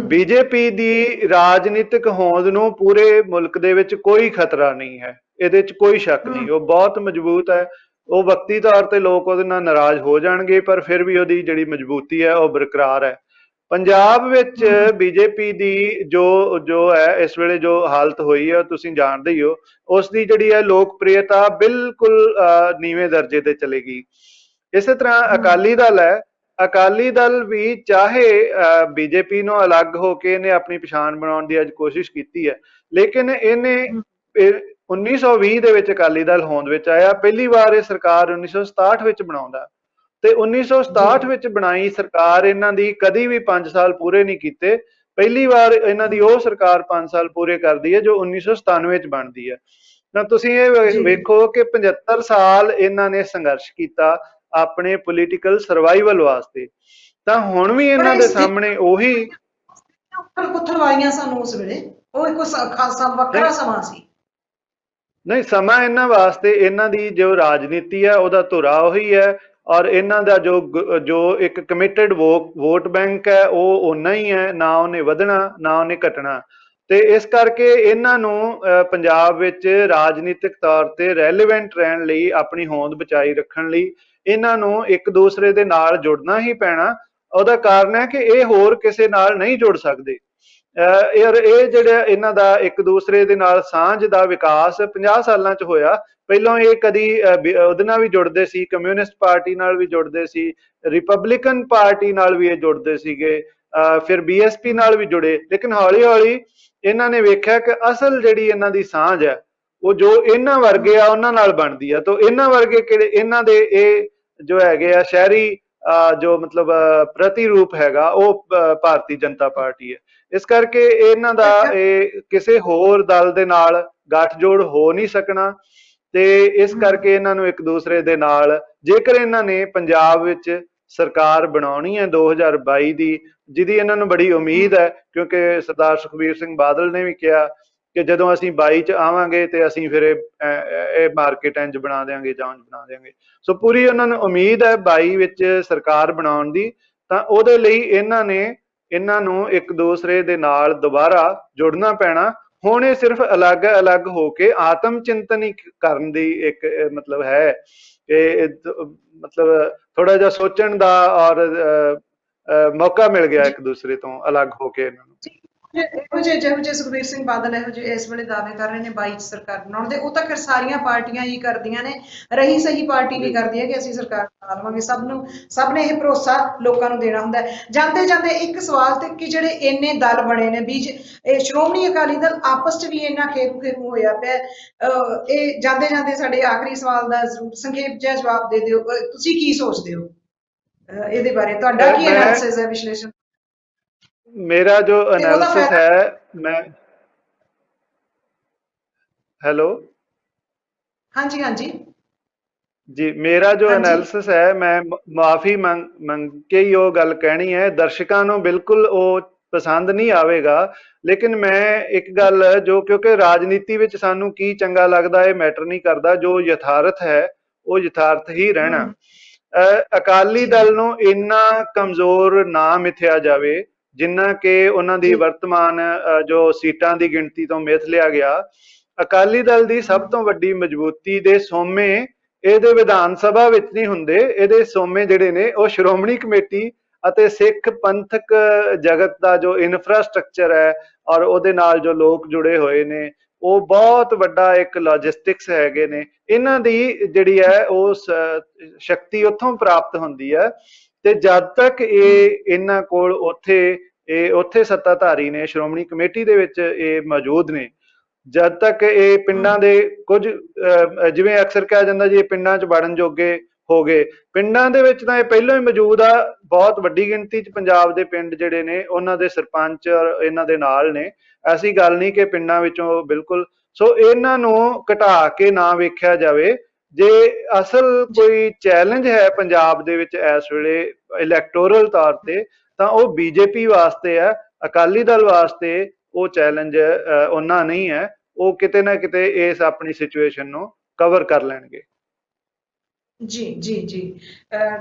ਬੀਜੇਪੀ ਦੀ ਰਾਜਨੀਤਿਕ ਹੋਂਦ ਨੂੰ ਪੂਰੇ ਮੁਲਕ ਦੇ ਵਿੱਚ ਕੋਈ ਖਤਰਾ ਨਹੀਂ ਹੈ, ਇਹਦੇ 'ਚ ਕੋਈ ਸ਼ੱਕ ਨਹੀਂ। ਉਹ ਬਹੁਤ ਮਜ਼ਬੂਤ ਹੈ। ਉਹ ਵਕਤੀ ਤੌਰ ਤੇ ਲੋਕ ਉਹਦੇ ਨਾਲ ਨਾਰਾਜ਼ ਹੋ ਜਾਣਗੇ, ਪਰ ਫਿਰ ਵੀ ਉਹਦੀ ਜਿਹੜੀ ਮਜ਼ਬੂਤੀ ਹੈ ਉਹ ਬਰਕਰਾਰ ਹੈ। ਪੰਜਾਬ ਵਿੱਚ ਬੀਜੇਪੀ ਦੀ ਜੋ ਹੈ ਇਸ ਵੇਲੇ ਜੋ ਹਾਲਤ ਹੋਈ ਹੈ, ਤੁਸੀਂ ਜਾਣਦੇ ਹੀ ਹੋ, ਉਸ ਦੀ ਜਿਹੜੀ ਹੈ ਲੋਕਪ੍ਰਿਯਤਾ ਬਿਲਕੁਲ ਨੀਵੇਂ ਦਰਜੇ ਤੇ ਚਲੇ ਗਈ। ਇਸੇ ਤਰ੍ਹਾਂ ਅਕਾਲੀ ਦਲ ਹੈ, ਅਕਾਲੀ ਦਲ ਵੀ ਚਾਹੇ ਬੀਜੇਪੀ ਨੂੰ ਅਲੱਗ ਹੋ ਕੇ ਇਹਨੇ ਆਪਣੀ ਪਛਾਣ ਬਣਾਉਣ ਦੀ ਅੱਜ ਕੋਸ਼ਿਸ਼ ਕੀਤੀ ਹੈ, ਲੇਕਿਨ ਇਹਨੇ 1920 ਦੇ ਵਿੱਚ ਅਕਾਲੀ ਦਲ ਹੋਂਦ ਵਿੱਚ ਆਇਆ। ਪਹਿਲੀ ਵਾਰ ਇਹ ਸਰਕਾਰ 1967 ਵਿੱਚ ਬਣਾਉਂਦਾ, ਤੇ 1967 ਵਿੱਚ ਬਣਾਈ ਸਰਕਾਰ ਇਹਨਾਂ ਦੀ ਕਦੀ ਵੀ 5 ਸਾਲ ਪੂਰੇ ਨਹੀਂ ਕੀਤੇ। ਪਹਿਲੀ ਵਾਰ ਇਹਨਾਂ ਦੀ ਉਹ ਸਰਕਾਰ 5 ਸਾਲ ਪੂਰੇ ਕਰਦੀ ਹੈ ਜੋ 1997 ਚ ਬਣਦੀ ਹੈ। ਨਾ ਤੁਸੀਂ ਇਹ ਵੇਖੋ ਕਿ 75 ਸਾਲ ਇਹਨਾਂ ਨੇ ਸੰਘਰਸ਼ ਕੀਤਾ ਆਪਣੇ ਪੋਲੀਟੀਕਲ ਸਰਵਾਈਵਲ ਵਾਸਤੇ, ਤਾਂ ਹੁਣ ਵੀ ਇਹਨਾਂ ਦੇ ਸਾਹਮਣੇ ਉਹੀ ਉਥਲ ਵਾਲੀਆਂ ਸਾਨੂੰ ਉਸ ਵੇਲੇ, ਉਹ ਇੱਕ ਖਾਸਾ ਵੱਖਰਾ ਸਮਾਂ ਸੀ। ਨਹੀਂ, ਸਮਾਂ ਇਹਨਾਂ ਵਾਸਤੇ, ਇਹਨਾਂ ਦੀ ਜੋ ਰਾਜਨੀਤੀ ਹੈ ਉਹਦਾ ਧੁਰਾ ਉਹੀ ਹੈ, ਔਰ ਇਹਨਾਂ ਦਾ ਜੋ ਇੱਕ ਕਮਿਟਡ ਵੋਟ ਬੈਂਕ ਹੈ ਉਹ ਓਨਾ ਹੀ ਹੈ, ਨਾ ਉਹਨੇ ਵਧਣਾ ਨਾ ਉਹਨੇ ਘਟਣਾ। ਤੇ ਇਸ ਕਰਕੇ ਇਹਨਾਂ ਨੂੰ ਪੰਜਾਬ ਵਿੱਚ ਰਾਜਨੀਤਿਕ ਤੌਰ ਤੇ ਰੈਲੇਵੈਂਟ ਰਹਿਣ ਲਈ, ਆਪਣੀ ਹੋਂਦ ਬਚਾਈ ਰੱਖਣ ਲਈ ਇਹਨਾਂ ਨੂੰ ਇੱਕ ਦੂਸਰੇ ਦੇ ਨਾਲ ਜੁੜਨਾ ਹੀ ਪੈਣਾ। ਉਹਦਾ ਕਾਰਨ ਹੈ ਕਿ ਇਹ ਹੋਰ ਕਿਸੇ ਨਾਲ ਨਹੀਂ ਜੁੜ ਸਕਦੇ। ਇਹ ਜਿਹੜਾ ਇਹਨਾਂ ਦਾ ਇੱਕ ਦੂਸਰੇ ਦੇ ਨਾਲ ਸਾਂਝ ਦਾ ਵਿਕਾਸ 50 ਸਾਲਾਂ ਚ ਹੋਇਆ। ਪਹਿਲਾਂ ਇਹ ਕਦੀ ਉਹਦੇ ਨਾਲ ਵੀ ਜੁੜਦੇ ਸੀ, ਕਮਿਊਨਿਸਟ ਪਾਰਟੀ ਨਾਲ ਵੀ ਜੁੜਦੇ ਸੀ, ਰਿਪਬਲਿਕਨ ਪਾਰਟੀ ਨਾਲ ਵੀ ਇਹ ਜੁੜਦੇ ਸੀਗੇ, ਫਿਰ BSP ਨਾਲ ਵੀ ਜੁੜੇ, ਲੇਕਿਨ ਹੌਲੀ ਹੌਲੀ ਇਹਨਾਂ ਨੇ ਵੇਖਿਆ ਕਿ ਅਸਲ ਜਿਹੜੀ ਇਹਨਾਂ ਦੀ ਸਾਂਝ ਹੈ ਉਹ ਜੋ ਇਹਨਾਂ ਵਰਗੇ ਆ ਉਹਨਾਂ ਨਾਲ ਬਣਦੀ ਆ। ਤਾਂ ਇਹਨਾਂ ਵਰਗੇ ਕਿਹੜੇ, ਇਹਨਾਂ ਦੇ ਇਹ ਜੋ ਹੈਗੇ ਆ ਸ਼ਹਿਰੀ ਜੋ ਮਤਲਬ ਪ੍ਰਤੀਰੂਪ ਹੈਗਾ ਉਹ ਭਾਰਤੀ ਜਨਤਾ ਪਾਰਟੀ ਹੈ। ਇਸ ਕਰਕੇ ਇਹਨਾਂ ਦਾ ਇਹ ਕਿਸੇ ਹੋਰ ਦਲ ਦੇ ਨਾਲ ਗੱਠਜੋੜ ਹੋ ਨਹੀਂ ਸਕਣਾ, ਤੇ ਇਸ ਕਰਕੇ ਇਹਨਾਂ ਨੂੰ ਇੱਕ ਦੂਸਰੇ ਦੇ ਨਾਲ, ਜੇਕਰ ਇਹਨਾਂ ਨੇ ਪੰਜਾਬ ਵਿੱਚ ਸਰਕਾਰ ਬਣਾਉਣੀ ਹੈ 2022 ਦੀ, ਜਿਹਦੀ ਇਹਨਾਂ ਨੂੰ ਬੜੀ ਉਮੀਦ ਹੈ, ਕਿਉਂਕਿ ਸਰਦਾਰ ਸੁਖਬੀਰ ਸਿੰਘ ਬਾਦਲ ਨੇ ਵੀ ਕਿਹਾ ਕਿ ਜਦੋਂ ਅਸੀਂ 22 ਚ ਆਵਾਂਗੇ ਤੇ ਅਸੀਂ ਫਿਰ ਇਹ ਮਾਰਕੀਟ ਇੰਜ ਬਣਾ ਦਿਆਂਗੇ ਜਾਂ ਇੰਜ ਬਣਾ ਦਿਆਂਗੇ। ਸੋ ਪੂਰੀ ਉਹਨਾਂ ਨੂੰ ਉਮੀਦ ਹੈ 22 ਵਿੱਚ ਸਰਕਾਰ ਬਣਾਉਣ ਦੀ। ਤਾਂ ਉਹਦੇ ਲਈ ਇਹਨਾਂ ਨੂੰ ਇੱਕ ਦੂਸਰੇ ਦੇ ਨਾਲ ਦੁਬਾਰਾ ਜੁੜਨਾ ਪੈਣਾ। ਹੁਣ ਇਹ ਸਿਰਫ ਅਲੱਗ ਹੋ ਕੇ ਆਤਮ ਚਿੰਤਨ ਹੀ ਕਰਨ ਦੀ ਇੱਕ ਮਤਲਬ ਹੈ ਕਿ ਮਤਲਬ ਥੋੜਾ ਜਿਹਾ ਸੋਚਣ ਦਾ ਔਰ ਮੌਕਾ ਮਿਲ ਗਿਆ ਇੱਕ ਦੂਸਰੇ ਤੋਂ ਅਲੱਗ ਹੋ ਕੇ ਇਹਨਾਂ ਨੂੰ। ਇਹੋ ਜਿਹੇ ਸੁਖਬੀਰ ਸਿੰਘ ਬਾਦਲ ਇਹੋ ਜਿਹੇ ਇਸ ਵੇਲੇ ਦਾਅਵੇ ਕਰ ਰਹੇ ਨੇ 22 ਚ ਸਰਕਾਰ ਬਣਾਉਣ ਦੇ, ਉਹ ਤਾਂ ਫਿਰ ਸਾਰੀਆਂ ਪਾਰਟੀਆਂ ਹੀ ਕਰਦੀਆਂ ਨੇ, ਰਹੀ ਸਹੀ ਪਾਰਟੀ ਵੀ ਕਰਦੀ ਹੈ ਕਿ ਅਸੀਂ ਸਰਕਾਰ ਬਣਾ ਲਵਾਂਗੇ। ਸਭ ਨੇ ਇਹ ਭਰੋਸਾ ਲੋਕਾਂ ਨੂੰ ਦੇਣਾ ਹੁੰਦਾ ਹੈ। ਜਾਂਦੇ ਜਾਂਦੇ ਇੱਕ ਸਵਾਲ ਤੇ ਕਿ ਜਿਹੜੇ ਇੰਨੇ ਦਲ ਬਣੇ ਨੇ ਇਹ ਸ਼੍ਰੋਮਣੀ ਅਕਾਲੀ ਦਲ ਆਪਸ ਚ ਵੀ ਇੰਨਾ ਖੇਰੂ ਹੋਇਆ ਪਿਆ, ਇਹ ਜਾਂਦੇ ਜਾਂਦੇ ਸਾਡੇ ਆਖਰੀ ਸਵਾਲ ਦਾ ਸੰਖੇਪ ਜਿਹਾ ਜਵਾਬ ਦੇ ਦਿਓ, ਤੁਸੀਂ ਕੀ ਸੋਚਦੇ ਹੋ ਇਹਦੇ ਬਾਰੇ, ਤੁਹਾਡਾ ਕੀ ਐਨਾਲਿਸਿਸ ਹੈ, ਵਿਸ਼ਲੇਸ਼ਣ? ਮੇਰਾ ਜੋ ਐਨਾਲਿਸਿਸ ਹੈ, ਮੈਂ ਹੈਲੋ ਹਾਂਜੀ ਜੀ, ਮੇਰਾ ਜੋ ਐਨਾਲਿਸਿਸ ਹੈ, ਮੈਂ ਮਾਫੀ ਮੰਗ ਕੇ ਹੀ ਉਹ ਗੱਲ ਕਹਿਣੀ ਹੈ। ਦਰਸ਼ਕਾਂ ਨੂੰ ਬਿਲਕੁਲ ਉਹ ਪਸੰਦ ਨਹੀਂ ਆਵੇਗਾ, ਲੇਕਿਨ ਮੈਂ ਇੱਕ ਗੱਲ ਜੋ, ਕਿਉਂਕਿ ਰਾਜਨੀਤੀ ਵਿੱਚ ਸਾਨੂੰ ਕੀ ਚੰਗਾ ਲੱਗਦਾ ਇਹ ਮੈਟਰ ਨਹੀਂ ਕਰਦਾ, ਜੋ ਯਥਾਰਥ ਹੈ ਉਹ ਯਥਾਰਥ ਹੀ ਰਹਿਣਾ। ਅਕਾਲੀ ਦਲ ਨੂੰ ਇੰਨਾ ਕਮਜ਼ੋਰ ਨਾ ਮਿਥਿਆ ਜਾਵੇ ਜਿੰਨਾ ਕਿ ਉਹਨਾਂ ਦੀ ਵਰਤਮਾਨ ਜੋ ਸੀਟਾਂ ਦੀ ਗਿਣਤੀ ਤੋਂ ਮਿਥ ਲਿਆ ਗਿਆ। ਅਕਾਲੀ ਦਲ ਦੀ ਸਭ ਤੋਂ ਵੱਡੀ ਮਜ਼ਬੂਤੀ ਦੇ ਸੋਮੇ ਇਹਦੇ ਵਿਧਾਨ ਸਭਾ ਵਿੱਚ ਨਹੀਂ ਹੁੰਦੇ, ਇਹਦੇ ਸੋਮੇ ਜਿਹੜੇ ਨੇ ਉਹ ਸ਼੍ਰੋਮਣੀ ਕਮੇਟੀ ਅਤੇ ਸਿੱਖ ਪੰਥਕ ਜਗਤ ਦਾ ਜੋ ਇਨਫਰਾਸਟਰਕਚਰ ਹੈ ਔਰ ਉਹਦੇ ਨਾਲ ਜੋ ਲੋਕ ਜੁੜੇ ਹੋਏ ਨੇ, ਉਹ ਬਹੁਤ ਵੱਡਾ ਇੱਕ ਲੌਜਿਸਟਿਕਸ ਹੈਗੇ ਨੇ, ਇਹਨਾਂ ਦੀ ਜਿਹੜੀ ਹੈ ਉਹ ਸ਼ਕਤੀ ਉੱਥੋਂ ਪ੍ਰਾਪਤ ਹੁੰਦੀ ਹੈ। ਤੇ ਜਦ ਤੱਕ ਇਹਨਾਂ ਕੋਲ ਉੱਥੇ ਸੱਤਾਧਾਰੀ ਨੇ, ਸ਼੍ਰੋਮਣੀ ਕਮੇਟੀ ਦੇ ਵਿੱਚ ਇਹ ਮੌਜੂਦ ਨੇ, ਜਦ ਤੱਕ ਇਹ ਪਿੰਡਾਂ ਦੇ ਕੁਝ ਜਿਵੇਂ ਅਕਸਰ ਕਿਹਾ ਜਾਂਦਾ ਜੀ, ਇਹ ਪਿੰਡਾਂ 'ਚ ਵੜਨ ਜੋਗੇ ਹੋ ਗਏ, ਪਿੰਡਾਂ ਦੇ ਵਿੱਚ ਤਾਂ ਇਹ ਪਹਿਲਾਂ ਹੀ ਮੌਜੂਦ ਆ। ਬਹੁਤ ਵੱਡੀ ਗਿਣਤੀ 'ਚ ਪੰਜਾਬ ਦੇ ਪਿੰਡ ਜਿਹੜੇ ਨੇ ਉਹਨਾਂ ਦੇ ਸਰਪੰਚ ਇਹਨਾਂ ਦੇ ਨਾਲ ਨੇ। ਐਸੀ ਗੱਲ ਨਹੀਂ ਕਿ ਪਿੰਡਾਂ ਵਿੱਚੋਂ ਬਿਲਕੁਲ, ਸੋ ਇਹਨਾਂ ਨੂੰ ਘਟਾ ਕੇ ਨਾ ਵੇਖਿਆ ਜਾਵੇ। ਜੇ ਅਸਲ ਕੋਈ ਚੈਲੰਜ ਹੈ ਪੰਜਾਬ ਦੇ ਵਿੱਚ ਇਸ ਵੇਲੇ ਇਲੈਕਟੋਰਲ ਤੌਰ ਤੇ, ਤਾਂ ਉਹ ਬੀਜੇਪੀ ਵਾਸਤੇ ਹੈ, ਅਕਾਲੀ ਦਲ ਵਾਸਤੇ ਉਹ ਚੈਲੰਜ ਉਹਨਾਂ ਨਹੀਂ ਹੈ। ਉਹ ਕਿਤੇ ਨਾ ਕਿਤੇ ਇਸ ਆਪਣੀ ਸਿਚੁਏਸ਼ਨ ਨੂੰ ਕਵਰ ਕਰ ਲੈਣਗੇ। ਜੀ ਜੀ ਜੀ,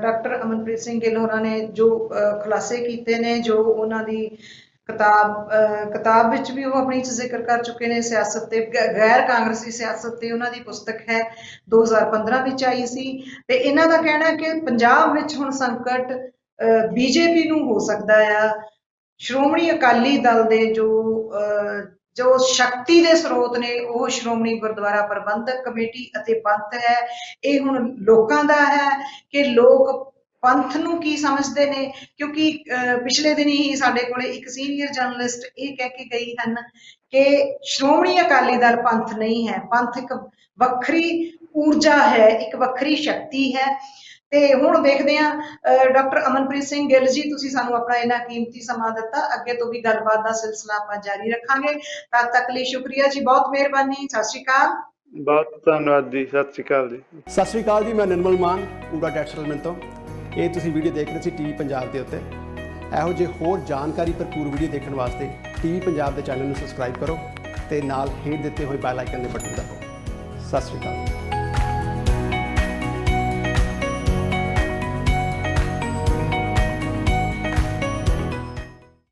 ਡਾਕਟਰ ਅਮਨਪ੍ਰੀਤ ਸਿੰਘ ਗਿੱਲ ਹੋਰਾਂ ਨੇ ਜੋ ਖੁਲਾਸੇ ਕੀਤੇ ਨੇ, ਜੋ ਉਹਨਾਂ ਦੀ ਕਿਤਾਬ ਵਿੱਚ ਵੀ ਉਹ ਆਪਣੀ ਜ਼ਿਕਰ ਕਰ ਚੁੱਕੇ ਨੇ, ਸਿਆਸਤ ਤੇ ਗੈਰ ਕਾਂਗਰਸੀ ਸਿਆਸਤ ਤੇ ਉਹਨਾਂ ਦੀ ਪੁਸਤਕ ਹੈ, 2015 ਵਿੱਚ ਆਈ ਸੀ। ਤੇ ਇਹਨਾਂ ਦਾ ਕਹਿਣਾ ਕਿ ਪੰਜਾਬ ਵਿੱਚ ਹੁਣ ਸੰਕਟ ਬੀਜੇਪੀ ਨੂੰ ਹੋ ਸਕਦਾ ਆ। ਸ਼੍ਰੋਮਣੀ ਅਕਾਲੀ ਦਲ ਦੇ ਜੋ ਸ਼ਕਤੀ ਦੇ ਸਰੋਤ ਨੇ ਉਹ ਸ਼੍ਰੋਮਣੀ ਗੁਰਦੁਆਰਾ ਪ੍ਰਬੰਧਕ ਕਮੇਟੀ ਅਤੇ ਪੰਥ ਹੈ। ਇਹ ਹੁਣ ਲੋਕਾਂ ਦਾ ਹੈ ਕਿ ਲੋਕ ਪੰਥ ਨੂੰ ਕੀ ਸਮਝਦੇ ਨੇ, ਕਿਉਂਕਿ ਪਿਛਲੇ ਦਿਨ ਹੀ ਸਾਡੇ ਕੋਲੇ ਇੱਕ ਸੀਨੀਅਰ ਜਰਨਲਿਸਟ ਇਹ ਕਹਿ ਕੇ ਗਈ ਹਨ ਕਿ ਸ਼੍ਰੋਮਣੀ ਅਕਾਲੀ ਦਲ ਪੰਥ ਨਹੀਂ ਹੈ, ਪੰਥ ਇੱਕ ਵੱਖਰੀ ਊਰਜਾ ਹੈ, ਇੱਕ ਵੱਖਰੀ ਸ਼ਕਤੀ ਹੈ। ਤੇ ਹੁਣ ਦੇਖਦੇ ਹਾਂ ਡਾਕਟਰ ਅਮਨਪ੍ਰੀਤ ਸਿੰਘ ਗਿੱਲ ਜੀ, ਤੁਸੀਂ ਸਾਨੂੰ ਆਪਣਾ ਇੰਨਾ ਕੀਮਤੀ ਸਮਾਂ ਦਿੱਤਾ। ਅੱਗੇ ਤੋਂ ਵੀ ਗੱਲਬਾਤ ਦਾ ਸਿਲਸਿਲਾ ਆਪਾਂ ਜਾਰੀ ਰੱਖਾਂਗੇ। ਤਦ ਤੱਕ ਲਈ ਸ਼ੁਕਰੀਆ ਜੀ, ਬਹੁਤ ਮਿਹਰਬਾਨੀ। ਸਤਿ ਸ਼੍ਰੀ ਅਕਾਲ। ਬਹੁਤ ਧੰਨਵਾਦ ਜੀ। ਸਤਿ ਸ਼੍ਰੀ ਅਕਾਲ ਜੀ। ਸਤਿ ਸ਼੍ਰੀ ਅਕਾਲ ਜੀ। ਮੈਂ ਨਿਰਮਲ ਮਾਨ, ਪੂਰਾ ਟੈਕਸਟਾਈਲ ਤੋਂ। ਇਹ ਤੁਸੀਂ ਵੀਡੀਓ ਦੇਖ ਰਹੇ ਸੀ ਟੀਵੀ ਪੰਜਾਬ ਦੇ ਉੱਤੇ। ਇਹੋ ਜਿਹੇ ਹੋਰ ਜਾਣਕਾਰੀ ਭਰਪੂਰ ਵੀਡੀਓ ਦੇਖਣ ਵਾਸਤੇ ਟੀਵੀ ਪੰਜਾਬ ਦੇ ਚੈਨਲ ਨੂੰ ਸਬਸਕ੍ਰਾਈਬ ਕਰੋ ਤੇ ਨਾਲ ਹੇਠ ਦਿੱਤੇ ਹੋਏ ਬੈਲ ਆਈਕਨ ਦੇ ਬਟਨ ਦਬਾਓ। ਸਤਿ ਸ਼੍ਰੀ ਅਕਾਲ।